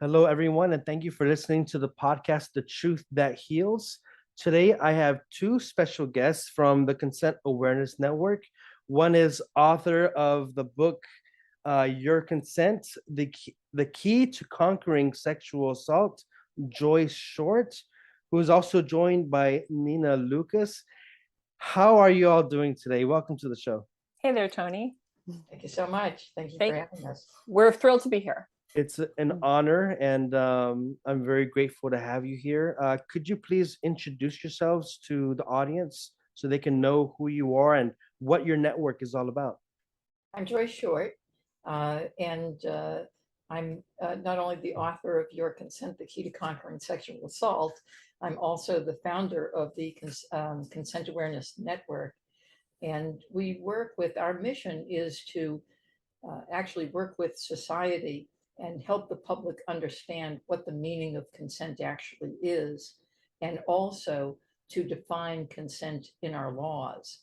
Hello, everyone, and thank you for listening to the podcast, The Truth That Heals. Today, I have two special guests from the Consent Awareness Network. One is author of the book, Your Consent, the Key to Conquering Sexual Assault, Joyce Short, who is also joined by Nina Lucas. How are you all doing today? Welcome to the show. Hey there, Tony. Thank you so much. Thank you for having us. We're thrilled to be here. It's an honor, and I'm very grateful to have you here. Could you please introduce yourselves to the audience so they can know who you are and what your network is all about? I'm Joyce Short, and I'm not only the author of Your Consent, the Key to Conquering Sexual Assault, I'm also the founder of the Consent Awareness Network. And our mission is to actually work with society and help the public understand what the meaning of consent actually is, and also to define consent in our laws.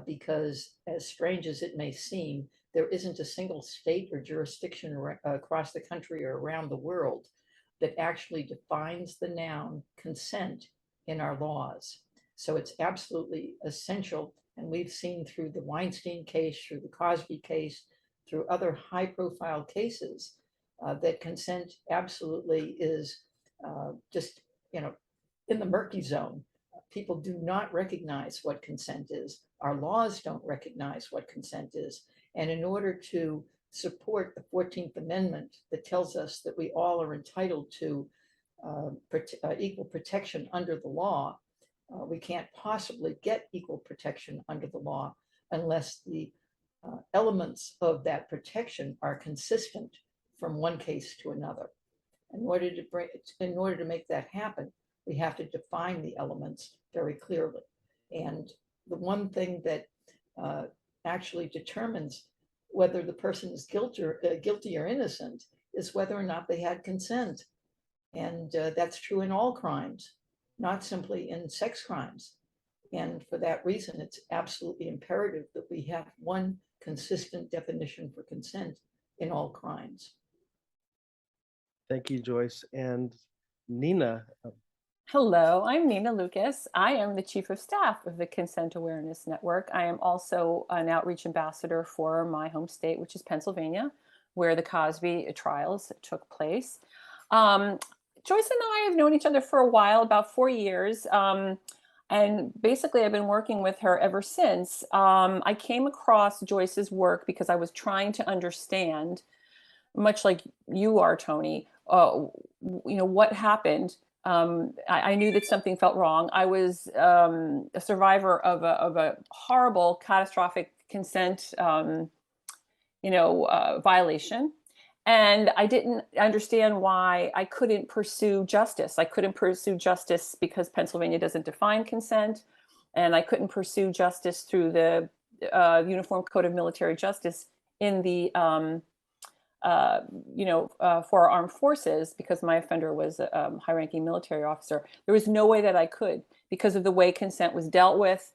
Because as strange as it may seem, there isn't a single state or jurisdiction across the country or around the world that actually defines the noun consent in our laws. So it's absolutely essential. And we've seen through the Weinstein case, through the Cosby case, through other high-profile cases, that consent absolutely is just, in the murky zone. People do not recognize what consent is. Our laws don't recognize what consent is. And in order to support the 14th Amendment that tells us that we all are entitled to equal protection under the law, we can't possibly get equal protection under the law unless the elements of that protection are consistent from one case to another. In order to make that happen, we have to define the elements very clearly. And the one thing that actually determines whether the person is guilty or innocent is whether or not they had consent. And that's true in all crimes, not simply in sex crimes. And for that reason, it's absolutely imperative that we have one consistent definition for consent in all crimes. Thank you, Joyce. And Nina. Hello, I'm Nina Lucas. I am the Chief of Staff of the Consent Awareness Network. I am also an outreach ambassador for my home state, which is Pennsylvania, where the Cosby trials took place. Joyce and I have known each other for a while, about 4 years. And basically, I've been working with her ever since. I came across Joyce's work because I was trying to understand, much like you are, Tony, what happened. I knew that something felt wrong. I was a survivor of a horrible, catastrophic consent, violation. And I didn't understand why I couldn't pursue justice. I couldn't pursue justice because Pennsylvania doesn't define consent. And I couldn't pursue justice through the Uniform Code of Military Justice in the, for our armed forces, because my offender was a high-ranking military officer. There was no way that I could, because of the way consent was dealt with,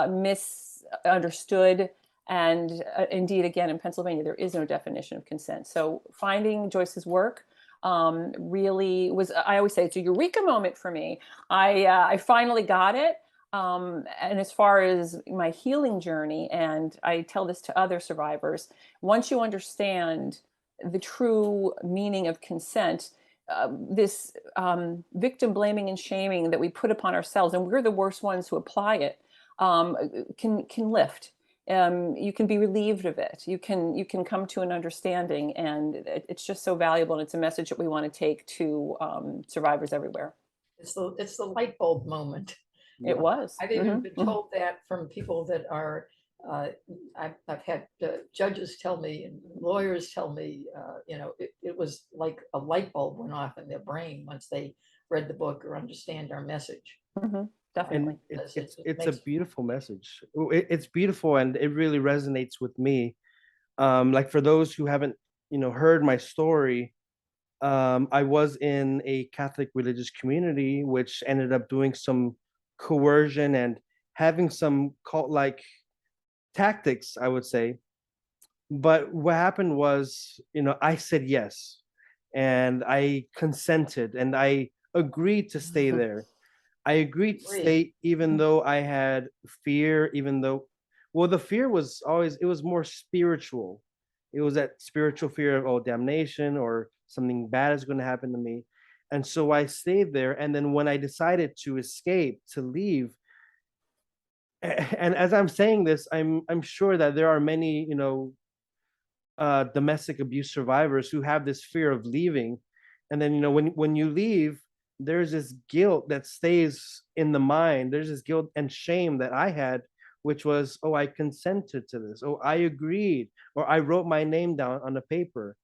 misunderstood. And indeed, again, in Pennsylvania, there is no definition of consent. So finding Joyce's work really was, I always say, it's a eureka moment for me. I finally got it. And as far as my healing journey, and I tell this to other survivors, once you understand the true meaning of consent, this victim blaming and shaming that we put upon ourselves, and we're the worst ones who apply it, can lift. You can be relieved of it. You can come to an understanding, and it's just so valuable. And it's a message that we want to take to survivors everywhere. It's the light bulb moment. It was. I've even been told that from people that are. I've had judges tell me and lawyers tell me, it was like a light bulb went off in their brain once they read the book or understand our message. Definitely. And it's a beautiful message. It's beautiful, and it really resonates with me. Like, for those who haven't, heard my story, I was in a Catholic religious community, which ended up doing some coercion and having some cult-like tactics, I would say. But what happened was, I said yes. and I consented and I agreed to stay there. I agreed to Agreed. stay even though I had fear, even though, well, the fear was always, it was more spiritual. It was that spiritual fear of, oh, damnation or something bad is going to happen to me. And so I stayed there. And then when I decided to escape, to leave, and as I'm saying this, I'm sure that there are many, domestic abuse survivors who have this fear of leaving. And then, when you leave, there's this guilt that stays in the mind. There's this guilt and shame that I had, which was, oh, I consented to this. Oh, I agreed, or I wrote my name down on a paper.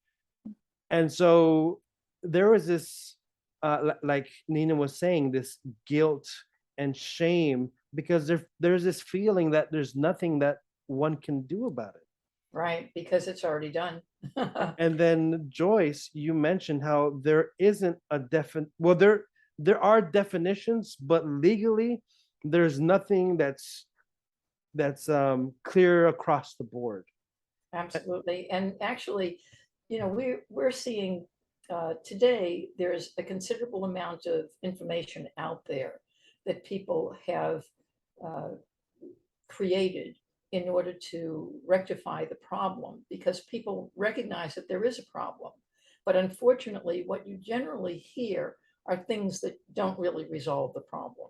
And so there was this, like Nina was saying, this guilt and shame because there's this feeling that there's nothing that one can do about it. Right, because it's already done. And then Joyce, you mentioned how there isn't a well, there are definitions, but legally there's nothing that's clear across the board. Absolutely. And actually, we're seeing today there's a considerable amount of information out there that people have uh, created in order to rectify the problem, because people recognize that there is a problem. But unfortunately, what you generally hear are things that don't really resolve the problem.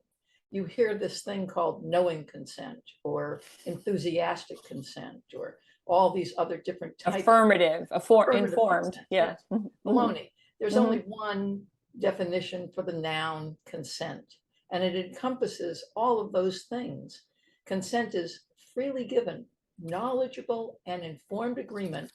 You hear this thing called knowing consent or enthusiastic consent or all these other different types. Affirmative, informed. Consent. Yeah. Baloney. There's Mhm. only one definition for the noun consent, and it encompasses all of those things. Consent is freely given, knowledgeable, and informed agreement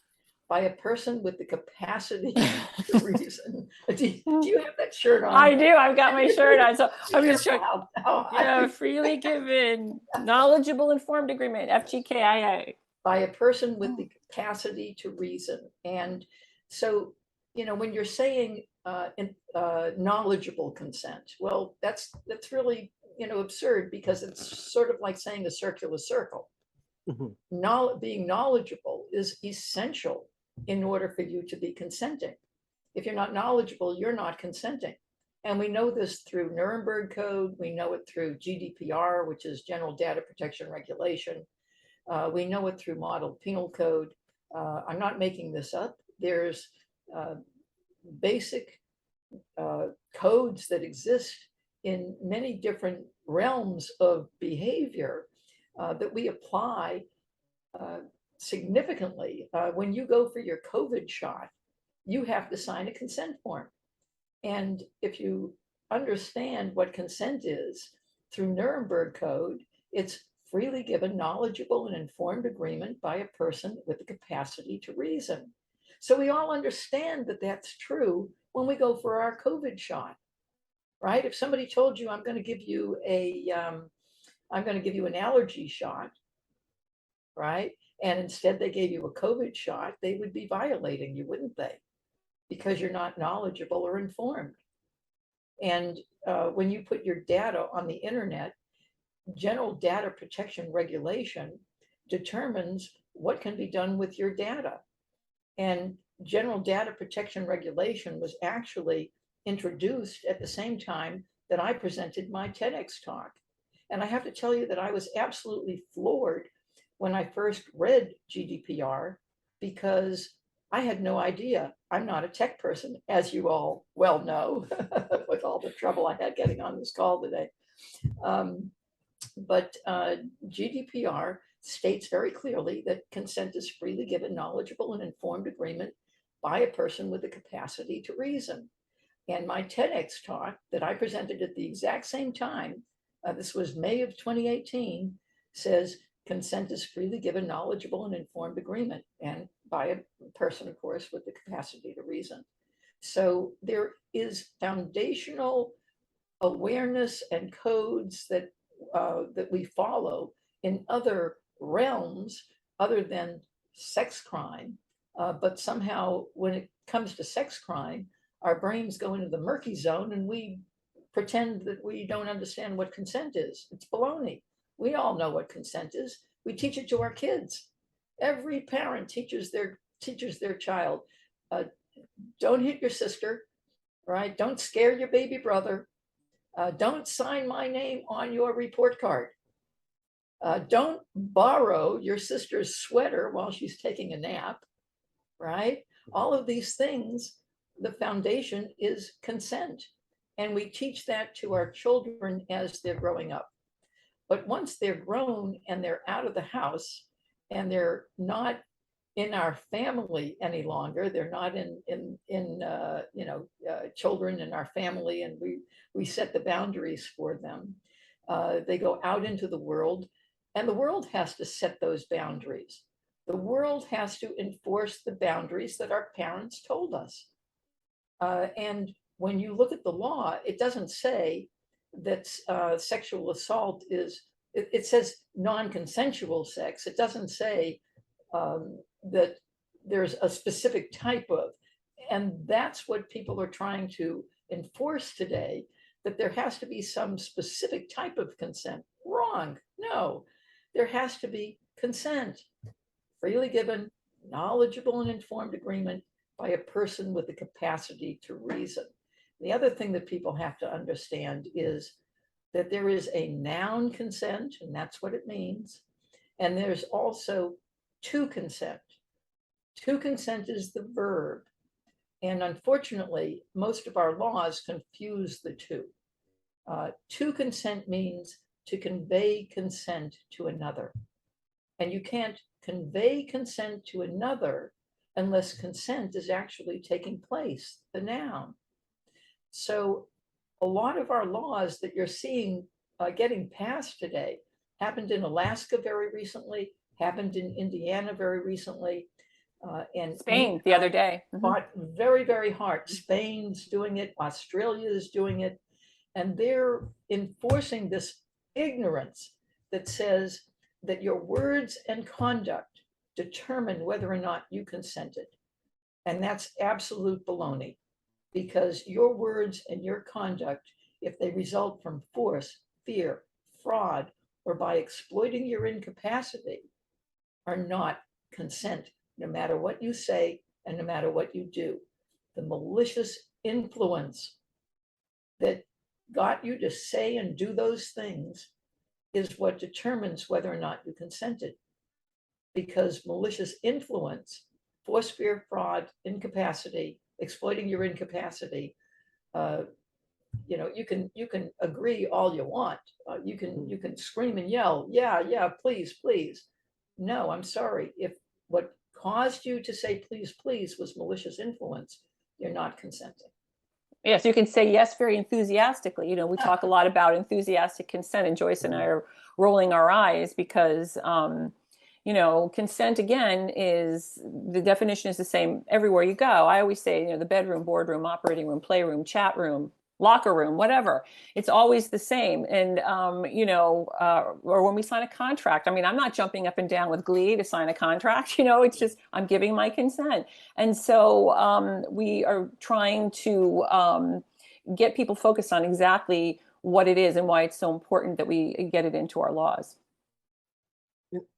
by a person with the capacity to reason. Do you have that shirt on? I do. I've got my shirt on. So I'm just showing. Yeah, Freely given, knowledgeable, informed agreement, FGKIA. By a person with the capacity to reason. And so, when you're saying knowledgeable consent, well, that's really, absurd, because it's sort of like saying a circular circle. Being knowledgeable is essential in order for you to be consenting. If you're not knowledgeable, you're not consenting. And we know this through Nuremberg Code. We know it through GDPR, which is General Data Protection Regulation. We know it through Model Penal Code. I'm not making this up. There's basic codes that exist in many different realms of behavior that we apply significantly. When you go for your COVID shot, you have to sign a consent form. And if you understand what consent is through Nuremberg Code, it's freely given, knowledgeable, and informed agreement by a person with the capacity to reason. So we all understand that that's true when we go for our COVID shot, right? If somebody told you, I'm going to give you an allergy shot, right? And instead they gave you a COVID shot, they would be violating you, wouldn't they? Because you're not knowledgeable or informed. And when you put your data on the internet, General Data Protection Regulation determines what can be done with your data. And General Data Protection Regulation was actually introduced at the same time that I presented my TEDx talk. And I have to tell you that I was absolutely floored when I first read GDPR, because I had no idea. I'm not a tech person, as you all well know, with all the trouble I had getting on this call today. But GDPR states very clearly that consent is freely given, knowledgeable, and informed agreement by a person with the capacity to reason. And my TEDx talk that I presented at the exact same time, this was May of 2018, says consent is freely given, knowledgeable, and informed agreement, and by a person, of course, with the capacity to reason. So there is foundational awareness and codes that we follow in other realms other than sex crime. But somehow when it comes to sex crime, our brains go into the murky zone and we pretend that we don't understand what consent is. It's baloney. We all know what consent is. We teach it to our kids. Every parent teaches their child, don't hit your sister, right? Don't scare your baby brother. Don't sign my name on your report card. Don't borrow your sister's sweater while she's taking a nap, right? All of these things, the foundation is consent. And we teach that to our children as they're growing up. But once they're grown and they're out of the house and they're not in our family any longer, they're not children in our family, and we set the boundaries for them. They go out into the world, and the world has to set those boundaries. The world has to enforce the boundaries that our parents told us. And when you look at the law, it doesn't say that sexual assault is, it says non-consensual sex. It doesn't say that there's a specific type of, and that's what people are trying to enforce today, that there has to be some specific type of consent. Wrong. No, there has to be consent, freely given, knowledgeable and informed agreement by a person with the capacity to reason. The other thing that people have to understand is that there is a noun consent, and that's what it means. And there's also to consent. To consent is the verb. And unfortunately, most of our laws confuse the two. To consent means to convey consent to another. And you can't convey consent to another unless consent is actually taking place, the noun. So a lot of our laws that you're seeing getting passed today happened in Alaska very recently, happened in Indiana very recently, and Spain the other day. fought very, very hard. Spain's doing it, Australia is doing it, and they're enforcing this ignorance that says that your words and conduct determine whether or not you consented. And that's absolute baloney, because your words and your conduct, if they result from force, fear, fraud, or by exploiting your incapacity, are not consent, no matter what you say and no matter what you do. The malicious influence that got you to say and do those things is what determines whether or not you consented. Because malicious influence, force, fear, fraud, incapacity, exploiting your incapacity, you can agree all you want. You can scream and yell, yeah, please, please. No, I'm sorry. If what caused you to say please, please was malicious influence, you're not consenting. Yes, you can say yes very enthusiastically. We talk a lot about enthusiastic consent, and Joyce and I are rolling our eyes because, consent, again, is the definition is the same everywhere you go. I always say, the bedroom, boardroom, operating room, playroom, chat room, locker room, whatever. It's always the same. And, or when we sign a contract, I'm not jumping up and down with glee to sign a contract, it's just, I'm giving my consent. And so we are trying to get people focused on exactly what it is and why it's so important that we get it into our laws.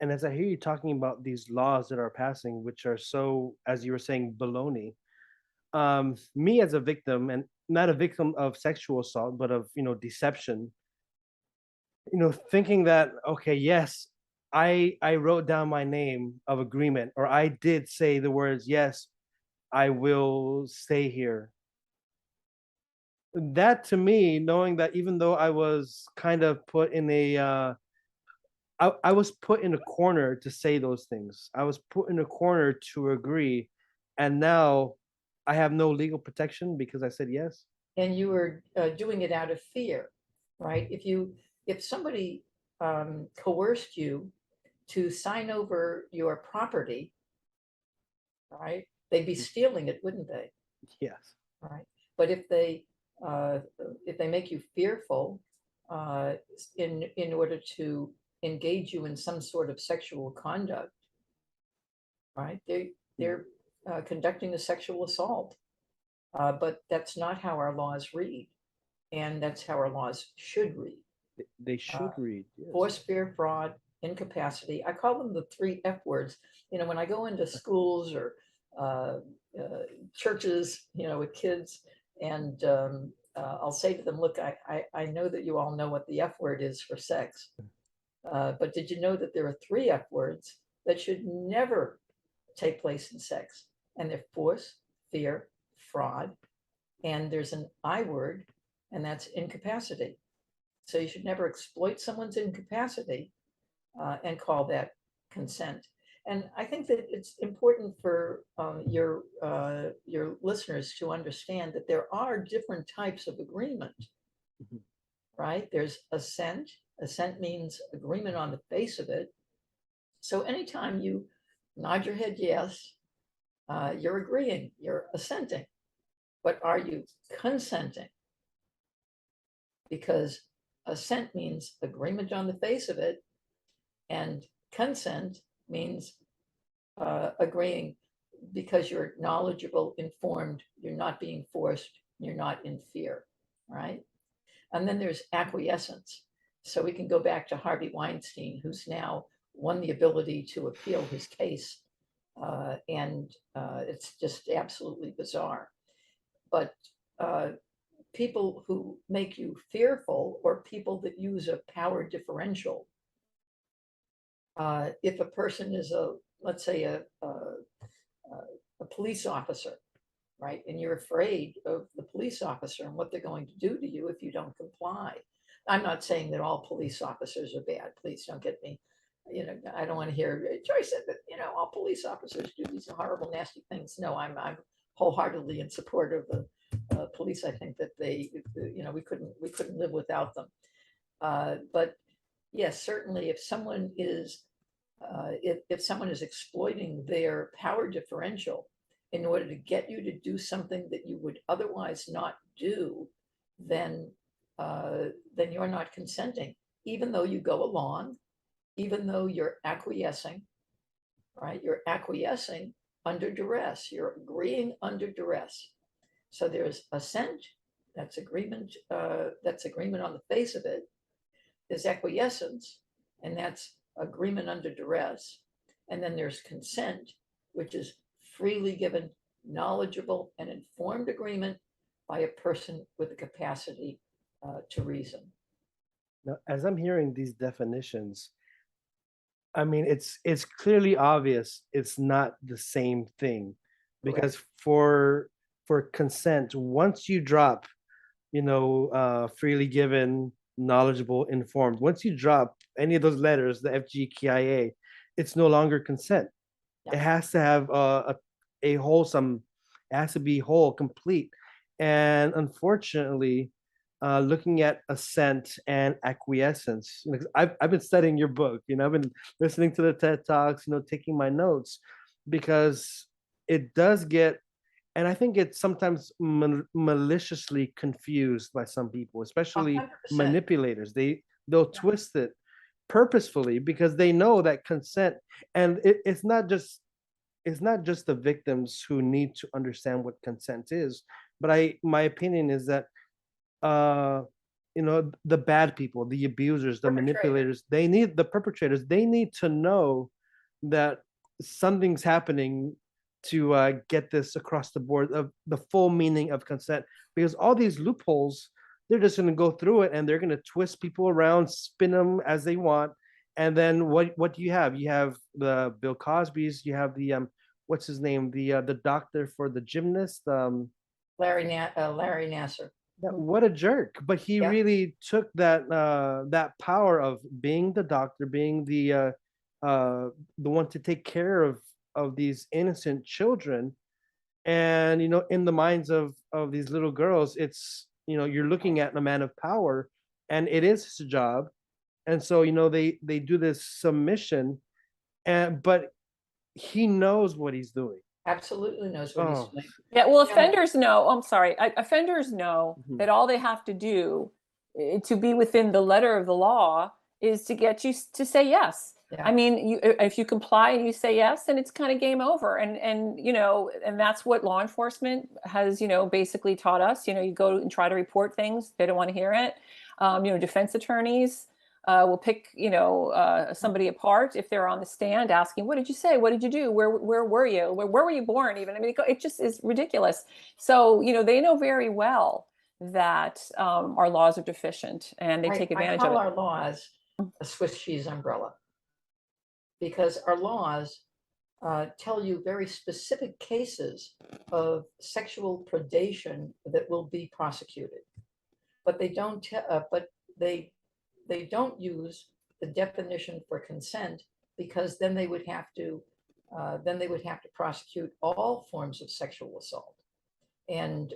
And as I hear you talking about these laws that are passing, which are so, as you were saying, baloney, me as a victim, and not a victim of sexual assault, but of deception, thinking that, okay, yes, I wrote down my name of agreement, or I did say the words, yes, I will stay here. That, to me, knowing that even though I was kind of put in a I was put in a corner to say those things. I was put in a corner to agree, and now I have no legal protection because I said yes. And you were doing it out of fear, right? If somebody coerced you to sign over your property, right, they'd be stealing it, wouldn't they? Yes. Right. But if they make you fearful in order to engage you in some sort of sexual conduct, right? They're conducting a sexual assault. But that's not how our laws read, and that's how our laws should read. They should read. Yes. Force, fear, fraud, incapacity. I call them the 3 F words. When I go into schools or churches, with kids, and I'll say to them, look, I know that you all know what the F word is for sex, but did you know that there are 3 F words that should never take place in sex? And they're force, fear, fraud, and there's an I word, and that's incapacity. So you should never exploit someone's incapacity and call that consent. And I think that it's important for your listeners to understand that there are different types of agreement, Mhm. right? There's assent. Assent means agreement on the face of it. So anytime you nod your head yes, you're agreeing, you're assenting. But are you consenting? Because assent means agreement on the face of it, and consent means agreeing because you're knowledgeable, informed, you're not being forced, you're not in fear, right? And then there's acquiescence. So we can go back to Harvey Weinstein, who's now won the ability to appeal his case. And it's just absolutely bizarre. But people who make you fearful, or people that use a power differential, if a person is let's say a police officer, right? And you're afraid of the police officer and what they're going to do to you if you don't comply. I'm not saying that all police officers are bad. Please don't get me, I don't want to hear Joyce said that, all police officers do these horrible, nasty things. No, I'm wholeheartedly in support of the police. I think that we couldn't live without them. But yes, certainly if someone is exploiting their power differential in order to get you to do something that you would otherwise not do, then you're not consenting, even though you go along, even though you're acquiescing, right? You're acquiescing under duress. You're agreeing under duress. So there's assent, that's agreement. That's agreement on the face of it. There's acquiescence, and that's agreement under duress. And then there's consent, which is freely given, knowledgeable, and informed agreement by a person with the capacity to reason. Now, as I'm hearing these definitions, I mean, it's clearly obvious it's not the same thing, because for consent, once you drop, freely given, knowledgeable, informed, once you drop any of those letters, the FGKIA, it's no longer consent. It has to have a wholesome, it has to be whole, complete. And unfortunately, looking at assent and acquiescence, I've been studying your book, I've been listening to the TED Talks, taking my notes, because it does get, and I think it's sometimes maliciously confused by some people, especially 100%. manipulators. They'll twist it purposefully because they know that consent, and it's not just the victims who need to understand what consent is, but my opinion is that the bad people, the abusers, the manipulators, the perpetrators, they need to know that something's happening to get this across the board of the full meaning of consent, because all these loopholes, they're just going to go through it and they're going to twist people around, spin them as they want. And then what do you have? You have the Bill Cosby's, you have the what's his name, the doctor for the gymnast, Larry Nassar. What a jerk. But he really took that power of being the doctor, being the one to take care of these innocent children. And in the minds of these little girls, it's you're looking at a man of power, and it is his job. And so they do this submission, but he knows what he's doing. Absolutely knows what he's doing. Yeah, well, offenders know. I'm sorry. Offenders know Mhm. that all they have to do to be within the letter of the law is to get you to say yes. Yeah. I mean, if you comply and you say yes, then it's kind of game over. And that's what law enforcement has, basically taught us. You go and try to report things. They don't want to hear it. Defense attorneys, will pick, somebody apart if they're on the stand asking, what did you say? What did you do? Where were you? Where were you born? Even, I mean, it just is ridiculous. So, they know very well that our laws are deficient, and they take advantage I of call it. our laws a Swiss cheese umbrella, because our laws tell you very specific cases of sexual predation that will be prosecuted, but they don't. But they don't use the definition for consent, because then they would have to prosecute all forms of sexual assault, and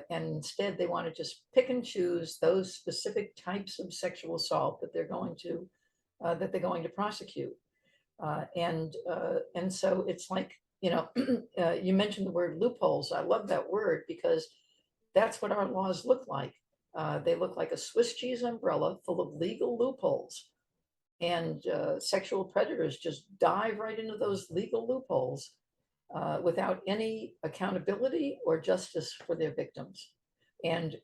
instead they want to just pick and choose those specific types of sexual assault that they're going to prosecute. And so it's like, you mentioned the word loopholes. I love that word, because that's what our laws look like. They look like a Swiss cheese umbrella full of legal loopholes, and sexual predators just dive right into those legal loopholes without any accountability or justice for their victims. And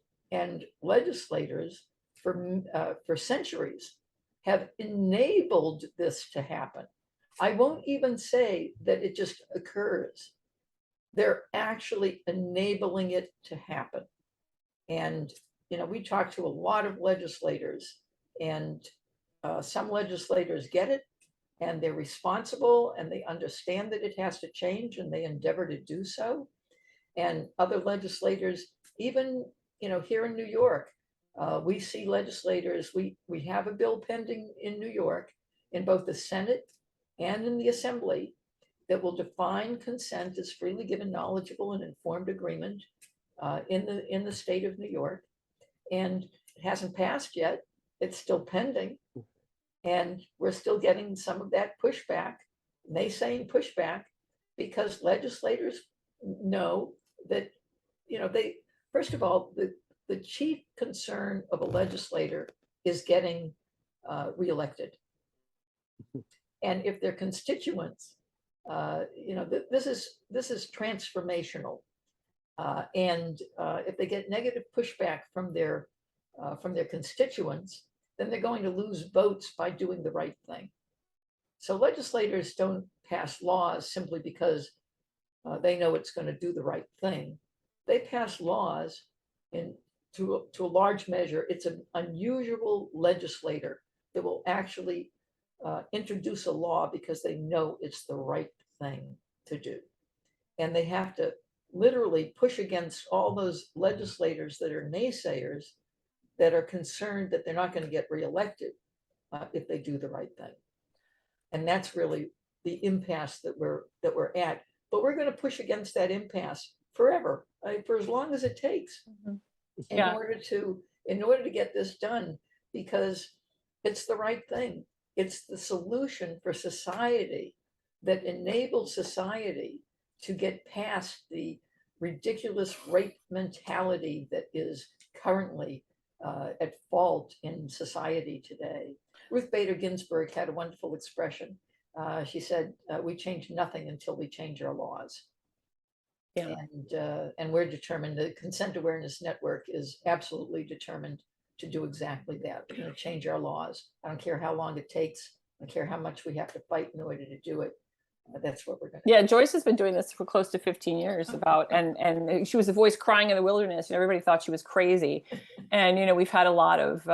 legislators for centuries have enabled this to happen. I won't even say that it just occurs. They're actually enabling it to happen. And, we talk to a lot of legislators, and some legislators get it, and they're responsible, and they understand that it has to change, and they endeavor to do so. And other legislators, even, here in New York, we see legislators, we have a bill pending in New York, in both the Senate and in the Assembly, that will define consent as freely given, knowledgeable, and informed agreement in the state of New York. And it hasn't passed yet. It's still pending. And we're still getting some of that pushback, naysaying pushback, because legislators know that, they, first of all, the chief concern of a legislator is getting reelected. And if their constituents, this is transformational. And if they get negative pushback from their constituents, then they're going to lose votes by doing the right thing. So legislators don't pass laws simply because they know it's going to do the right thing. They pass laws, and to a large measure, it's an unusual legislator that will actually introduce a law because they know it's the right thing to do. And they have to literally push against all those legislators that are naysayers, that are concerned that they're not going to get reelected if they do the right thing. And that's really the impasse that we're at. But we're going to push against that impasse forever, for as long as it takes, in order to get this done, because it's the right thing. It's the solution for society, that enables society to get past the ridiculous rape mentality that is currently at fault in society today. Ruth Bader Ginsburg had a wonderful expression. She said, "We change nothing until we change our laws." Yeah. And we're determined. The Consent Awareness Network is absolutely determined to do exactly that. We're going to change our laws. I don't care how long it takes. I don't care how much we have to fight in order to do it. That's what we're going to do. Yeah, Joyce has been doing this for close to 15 years and she was the voice crying in the wilderness, and everybody thought she was crazy. And, we've had a lot of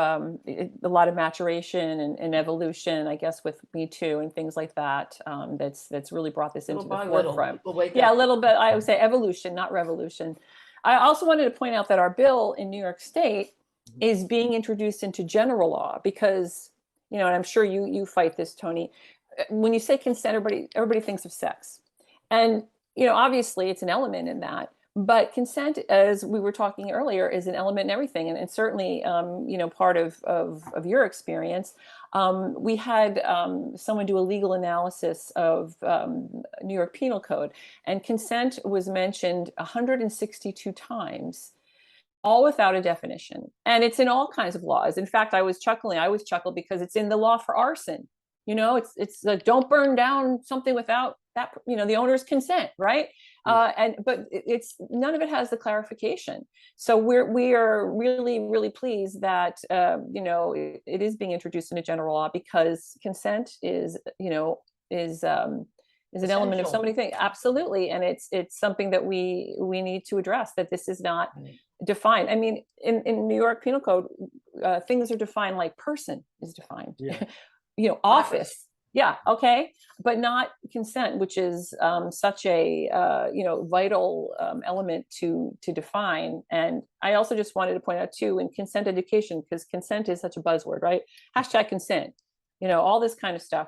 maturation and evolution, I guess, with Me Too and things like that. That's really brought this into the forefront. Yeah, a little bit. I would say evolution, not revolution. I also wanted to point out that our bill in New York State is being introduced into general law because, and I'm sure you fight this, Tony. When you say consent, everybody thinks of sex. And, obviously it's an element in that. But consent, as we were talking earlier, is an element in everything. And certainly, part of your experience. We had someone do a legal analysis of New York Penal Code, and consent was mentioned 162 times, all without a definition. And it's in all kinds of laws. In fact, I was chuckling. I always chuckle because it's in the law for arson. It's like, don't burn down something without that, the owner's consent, right? But it's none of it has the clarification. So we are really, really pleased that it is being introduced into general law, because consent is an element of so Essential. many things. Absolutely. And it's something that we need to address, that this is not Right. defined. I mean, in New York Penal Code, things are defined, like person is defined. Yeah. Office. Yeah. Okay. But not consent, which is such a vital element to define. And I also just wanted to point out too, in consent education, because consent is such a buzzword, right? Hashtag consent, all this kind of stuff.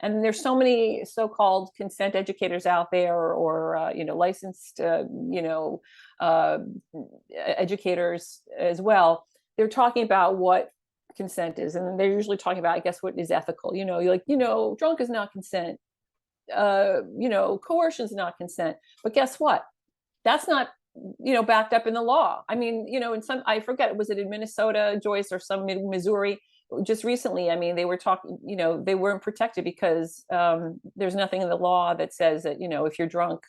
And there's so many so-called consent educators out there, or licensed educators as well. They're talking about what consent is, and they're usually talking about, I guess, what is ethical. Drunk is not consent. Coercion is not consent. But guess what? That's not backed up in the law. I mean, in some, I forget, was it in Minnesota, Joyce, or some Missouri? Just recently, I mean, they were talking, they weren't protected because there's nothing in the law that says that, if you're drunk,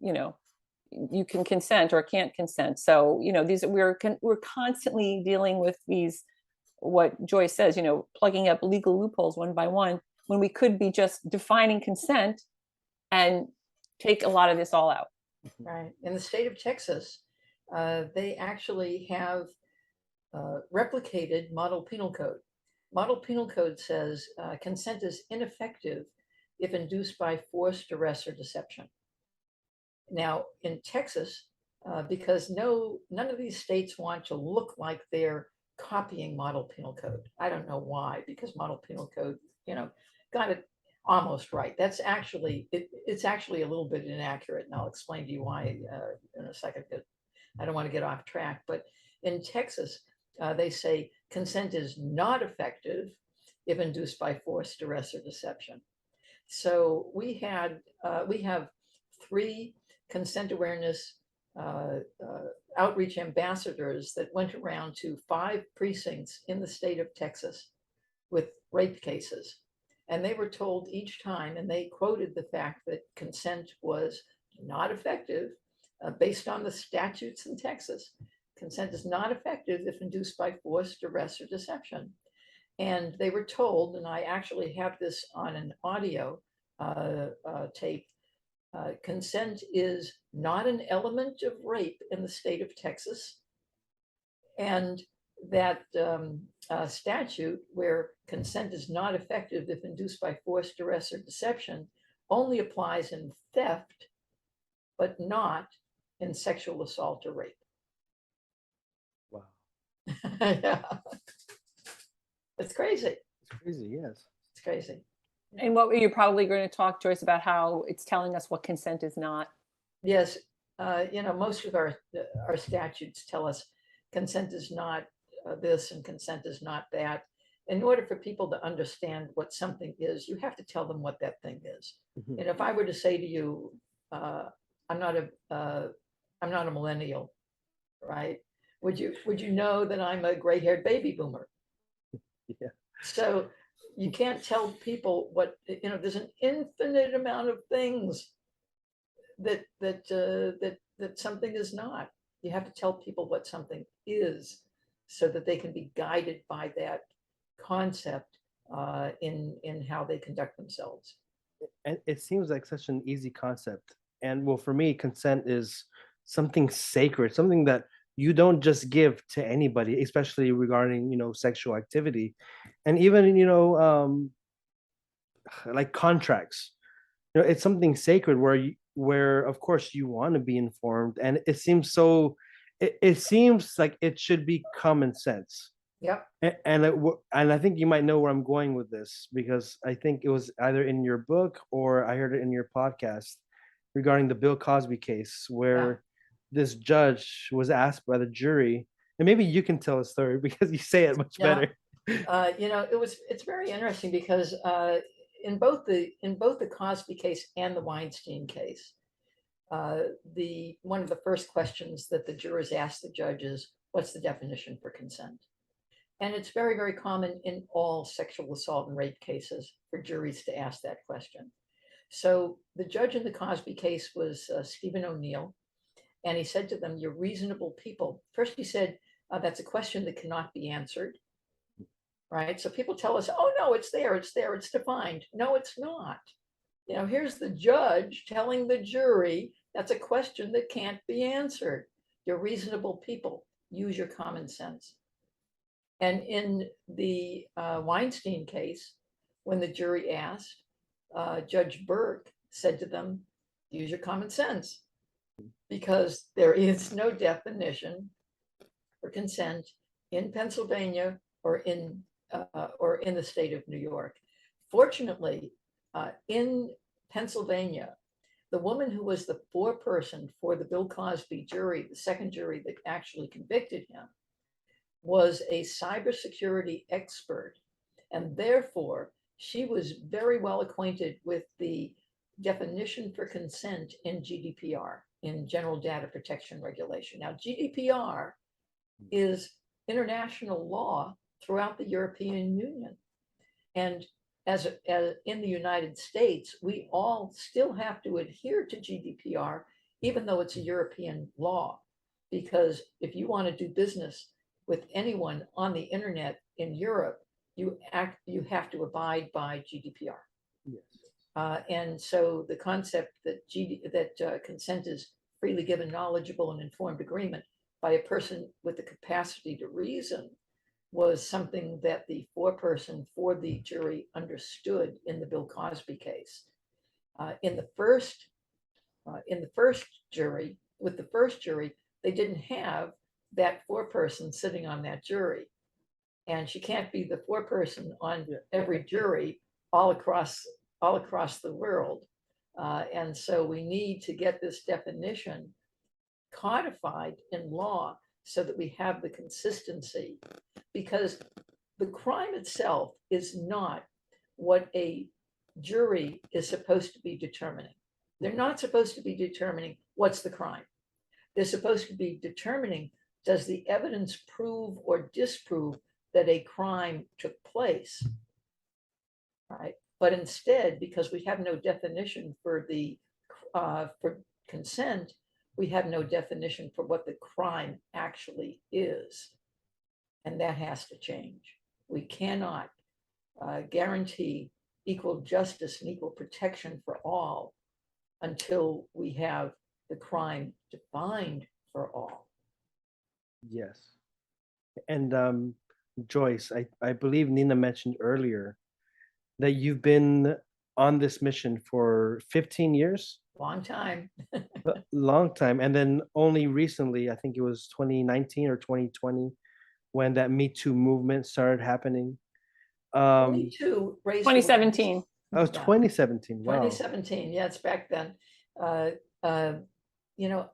you can consent or can't consent. So, we're constantly dealing with these, what Joyce says, plugging up legal loopholes one by one, when we could be just defining consent and take a lot of this all out. Right. In the state of Texas, they actually have replicated model penal code. Model penal code says consent is ineffective if induced by force, duress, or deception. Now, in Texas, because none of these states want to look like they're copying model penal code. I don't know why, because model penal code, got it almost right. That's actually, it's actually a little bit inaccurate, and I'll explain to you why in a second. I don't want to get off track, but in Texas, they say consent is not effective if induced by force, duress, or deception. So we have 3 consent awareness outreach ambassadors that went around to 5 precincts in the state of Texas with rape cases. And they were told each time, and they quoted the fact that consent was not effective based on the statutes in Texas. Consent is not effective if induced by force, duress, or deception. And they were told, and I actually have this on an audio tape, consent is not an element of rape in the state of Texas. And that statute where consent is not effective if induced by force, duress, or deception only applies in theft, but not in sexual assault or rape. Wow. Yeah. It's crazy. It's crazy, yes. It's crazy. And what you're probably going to talk, Joyce, about how it's telling us what consent is not. Yes, most of our statutes tell us consent is not this and consent is not that. In order for people to understand what something is, you have to tell them what that thing is. Mhm. And if I were to say to you, I'm not a millennial, right? Would you know that I'm a gray-haired baby boomer? Yeah. So you can't tell people what, there's an infinite amount of things that something is not. You have to tell people what something is so that they can be guided by that concept in how they conduct themselves. And it seems like such an easy concept. And well, for me, consent is something sacred, something that you don't just give to anybody, especially regarding, sexual activity. And even, like contracts, it's something sacred where of course you want to be informed. And it seems it seems like it should be common sense. Yep. And I think you might know where I'm going with this, because I think it was either in your book or I heard it in your podcast regarding the Bill Cosby case, where this judge was asked by the jury, and maybe you can tell a story because you say it much better. It's very interesting because in both the Cosby case and the Weinstein case, one of the first questions that the jurors asked the judge is, "What's the definition for consent?" And it's very, very common in all sexual assault and rape cases for juries to ask that question. So the judge in the Cosby case was Stephen O'Neill, and he said to them, "You're reasonable people." First, he said, "That's a question that cannot be answered." Right? So people tell us, "Oh no, it's there, it's defined." No, it's not. You know, here's the judge telling the jury that's a question that can't be answered. You're reasonable people. Use your common sense. And in the Weinstein case, when the jury asked, Judge Burke said to them, use your common sense, because there is no definition for consent in Pennsylvania or in the state of New York. Fortunately, in Pennsylvania, the woman who was the foreperson for the Bill Cosby jury, the second jury that actually convicted him, was a cybersecurity expert. And therefore, she was very well acquainted with the definition for consent in GDPR, in General Data Protection Regulation. Now, GDPR is international law throughout the European Union. And as in the United States, we all still have to adhere to GDPR, even though it's a European law. Because if you want to do business with anyone on the internet in Europe, you have to abide by GDPR. Yes. And so the concept that consent is freely given, knowledgeable, and informed agreement by a person with the capacity to reason was something that the foreperson for the jury understood in the Bill Cosby case. In the first jury, they didn't have that foreperson sitting on that jury, and she can't be the foreperson on every jury all across the world. And so we need to get this definition codified in law so that we have the consistency, because the crime itself is not what a jury is supposed to be determining. They're not supposed to be determining what's the crime. They're supposed to be determining, does the evidence prove or disprove that a crime took place, right? But instead, because we have no definition for consent, we have no definition for what the crime actually is. And that has to change. We cannot guarantee equal justice and equal protection for all until we have the crime defined for all. Yes. And Joyce, I believe Nina mentioned earlier that you've been on this mission for 15 years. Long time. Long time. And then only recently, I think it was 2019 or 2020, when that Me Too movement started happening. Me Too raised 2017. Oh, 2017. Wow. 2017. Yeah, it's back then. You know,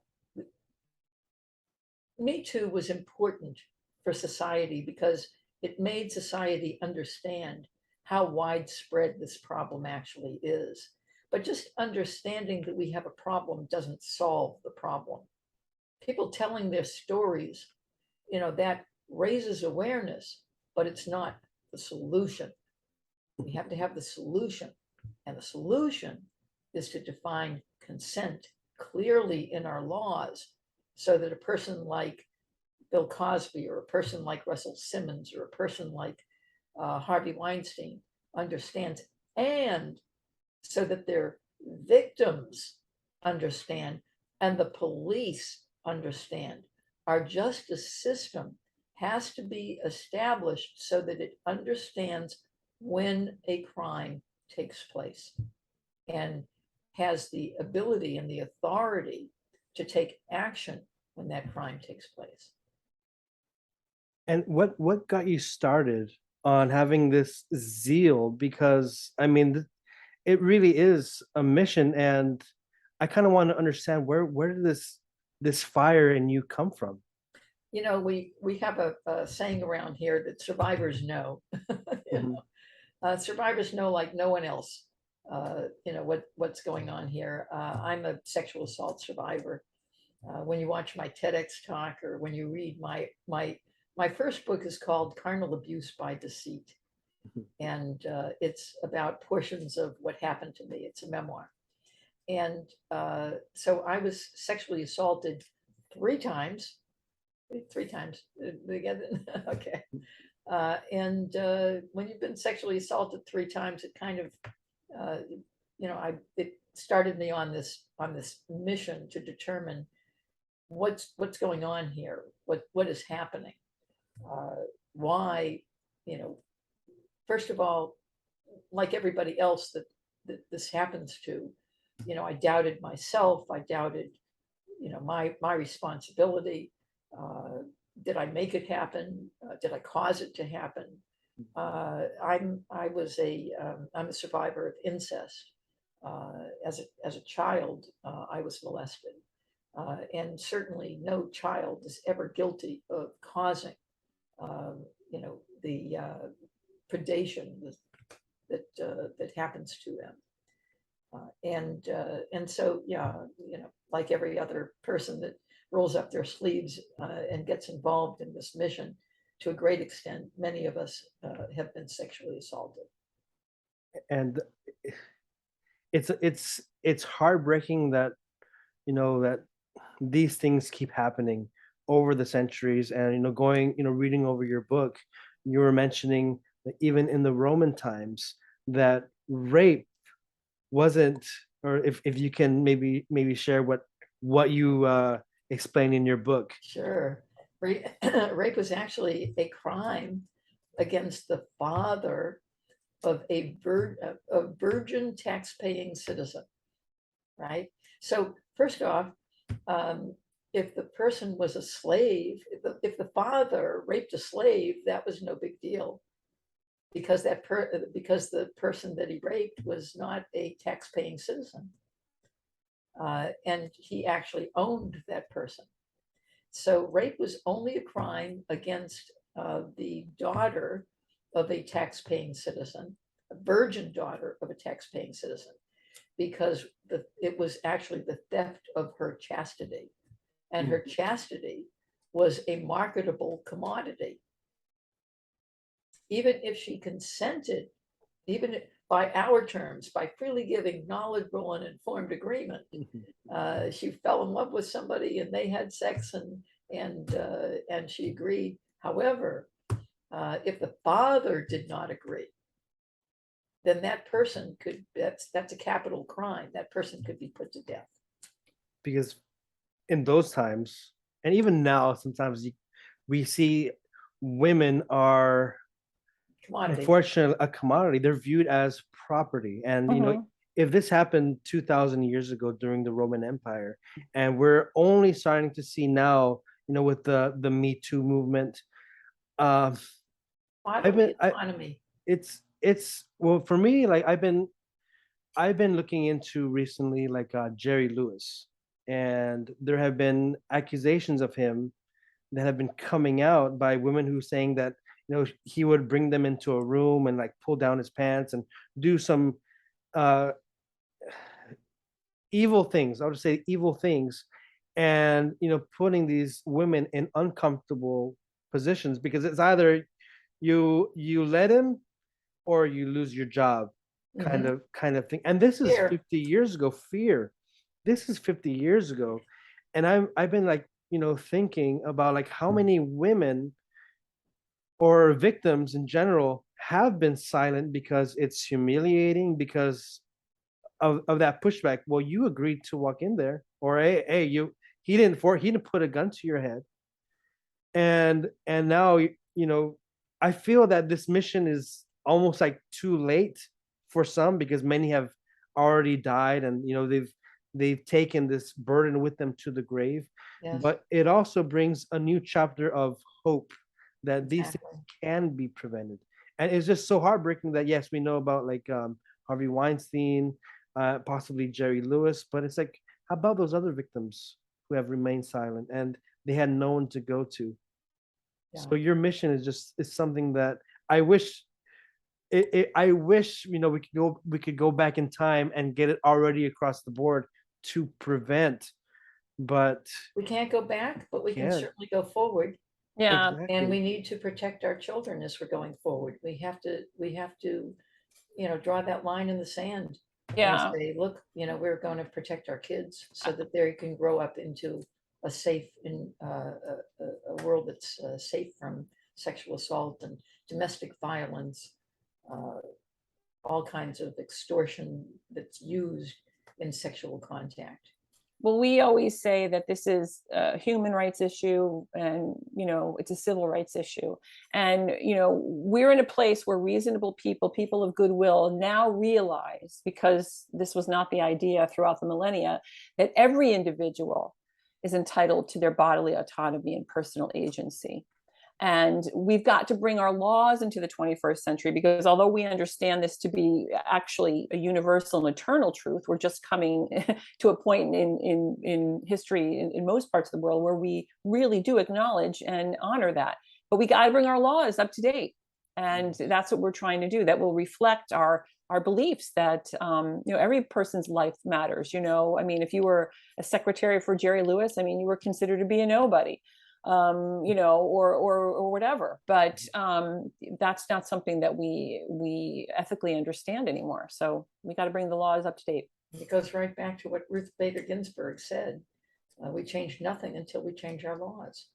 Me Too was important for society because it made society understand how widespread this problem actually is. But just understanding that we have a problem doesn't solve the problem. People telling their stories, you know, that raises awareness, but it's not the solution. We have to have the solution. And the solution is to define consent clearly in our laws so that a person like Bill Cosby or a person like Russell Simmons or a person like Harvey Weinstein understands, and so that their victims understand and the police understand. Our justice system has to be established so that it understands when a crime takes place and has the ability and the authority to take action when that crime takes place. And what got you started on having this zeal? Because I mean, it really is a mission, and I kind of want to understand where did this fire in you come from? You know, we have a saying around here that survivors know. You know, survivors know like no one else. You know what's going on here. I'm a sexual assault survivor. When you watch my TEDx talk or when you read my my first book is called Carnal Abuse by Deceit. And it's about portions of what happened to me. It's a memoir. And so I was sexually assaulted 3 times. 3 times together. Okay. And when you've been sexually assaulted 3 times, it kind of, it started me on this mission to determine what's going on here, what is happening, why, first of all, like everybody else that this happens to, I doubted myself. I doubted, my responsibility. Did I make it happen? Did I cause it to happen? I'm a survivor of incest. As a child, I was molested, and certainly no child is ever guilty of causing, the predation that happens to them. And so, yeah, like every other person that rolls up their sleeves and gets involved in this mission, to a great extent, many of us have been sexually assaulted. And it's heartbreaking that that these things keep happening over the centuries. And reading over your book, you were mentioning that even in the Roman times, that rape wasn't, or if you can maybe share what you explain in your book. Sure. Rape was actually a crime against the father of a virgin tax-paying citizen, right? So first off, if the person was a slave, if the father raped a slave, that was no big deal, because because the person that he raped was not a tax-paying citizen, and he actually owned that person. So rape was only a crime against the daughter of a tax-paying citizen, a virgin daughter of a tax-paying citizen, because it was actually the theft of her chastity, and her chastity was a marketable commodity. Even if she consented, even by our terms, by freely giving knowledgeable and informed agreement, she fell in love with somebody and they had sex, and she agreed. However, if the father did not agree, then that person that's a capital crime. That person could be put to death. Because in those times, and even now, sometimes we see women are Commodity. unfortunately a commodity. They're viewed as property. And if this happened 2,000 years ago during the Roman Empire, and we're only starting to see now, with the Me Too movement, autonomy. It's well, for me, like I've been looking into recently, like Jerry Lewis, and there have been accusations of him that have been coming out by women who saying that he would bring them into a room and like pull down his pants and do some uh evil things. I would say evil things, and putting these women in uncomfortable positions, because it's either you let him or you lose your job, kind of thing. And this is Fear. 50 years ago. Fear. This is 50 years ago. And I've been like thinking about like how many women or victims in general have been silent because it's humiliating, because of that pushback. Well, you agreed to walk in there, or hey, he didn't put a gun to your head. And now I feel that this mission is almost like too late for some, because many have already died, and they've taken this burden with them to the grave. Yes. But it also brings a new chapter of hope that these things can be prevented. And it's just so heartbreaking that, yes, we know about like Harvey Weinstein, possibly Jerry Lewis, but it's like, how about those other victims who have remained silent and they had no one to go to? Yeah. So your mission is something that I wish we could go back in time and get it already across the board to prevent. But we can't go back, but we can certainly go forward. Yeah. And Exactly. we need to protect our children as we're going forward. We have to, draw that line in the sand and Yeah. say, look, we're going to protect our kids so that they can grow up into a safe a world that's safe from sexual assault and domestic violence, uh, all kinds of extortion that's used in sexual contact. Well, we always say that this is a human rights issue and, it's a civil rights issue. And, we're in a place where reasonable people, people of goodwill now realize, because this was not the idea throughout the millennia, that every individual is entitled to their bodily autonomy and personal agency. And we've got to bring our laws into the 21st century, because although we understand this to be actually a universal and eternal truth, we're just coming to a point in history in most parts of the world where we really do acknowledge and honor that. But we got to bring our laws up to date. And that's what we're trying to do. That will reflect our beliefs that every person's life matters. I mean, if you were a secretary for Jerry Lewis, I mean, you were considered to be a nobody, or whatever. But that's not something that we ethically understand anymore. So we got to bring the laws up to date. It goes right back to what Ruth Bader Ginsburg said. We change nothing until we change our laws.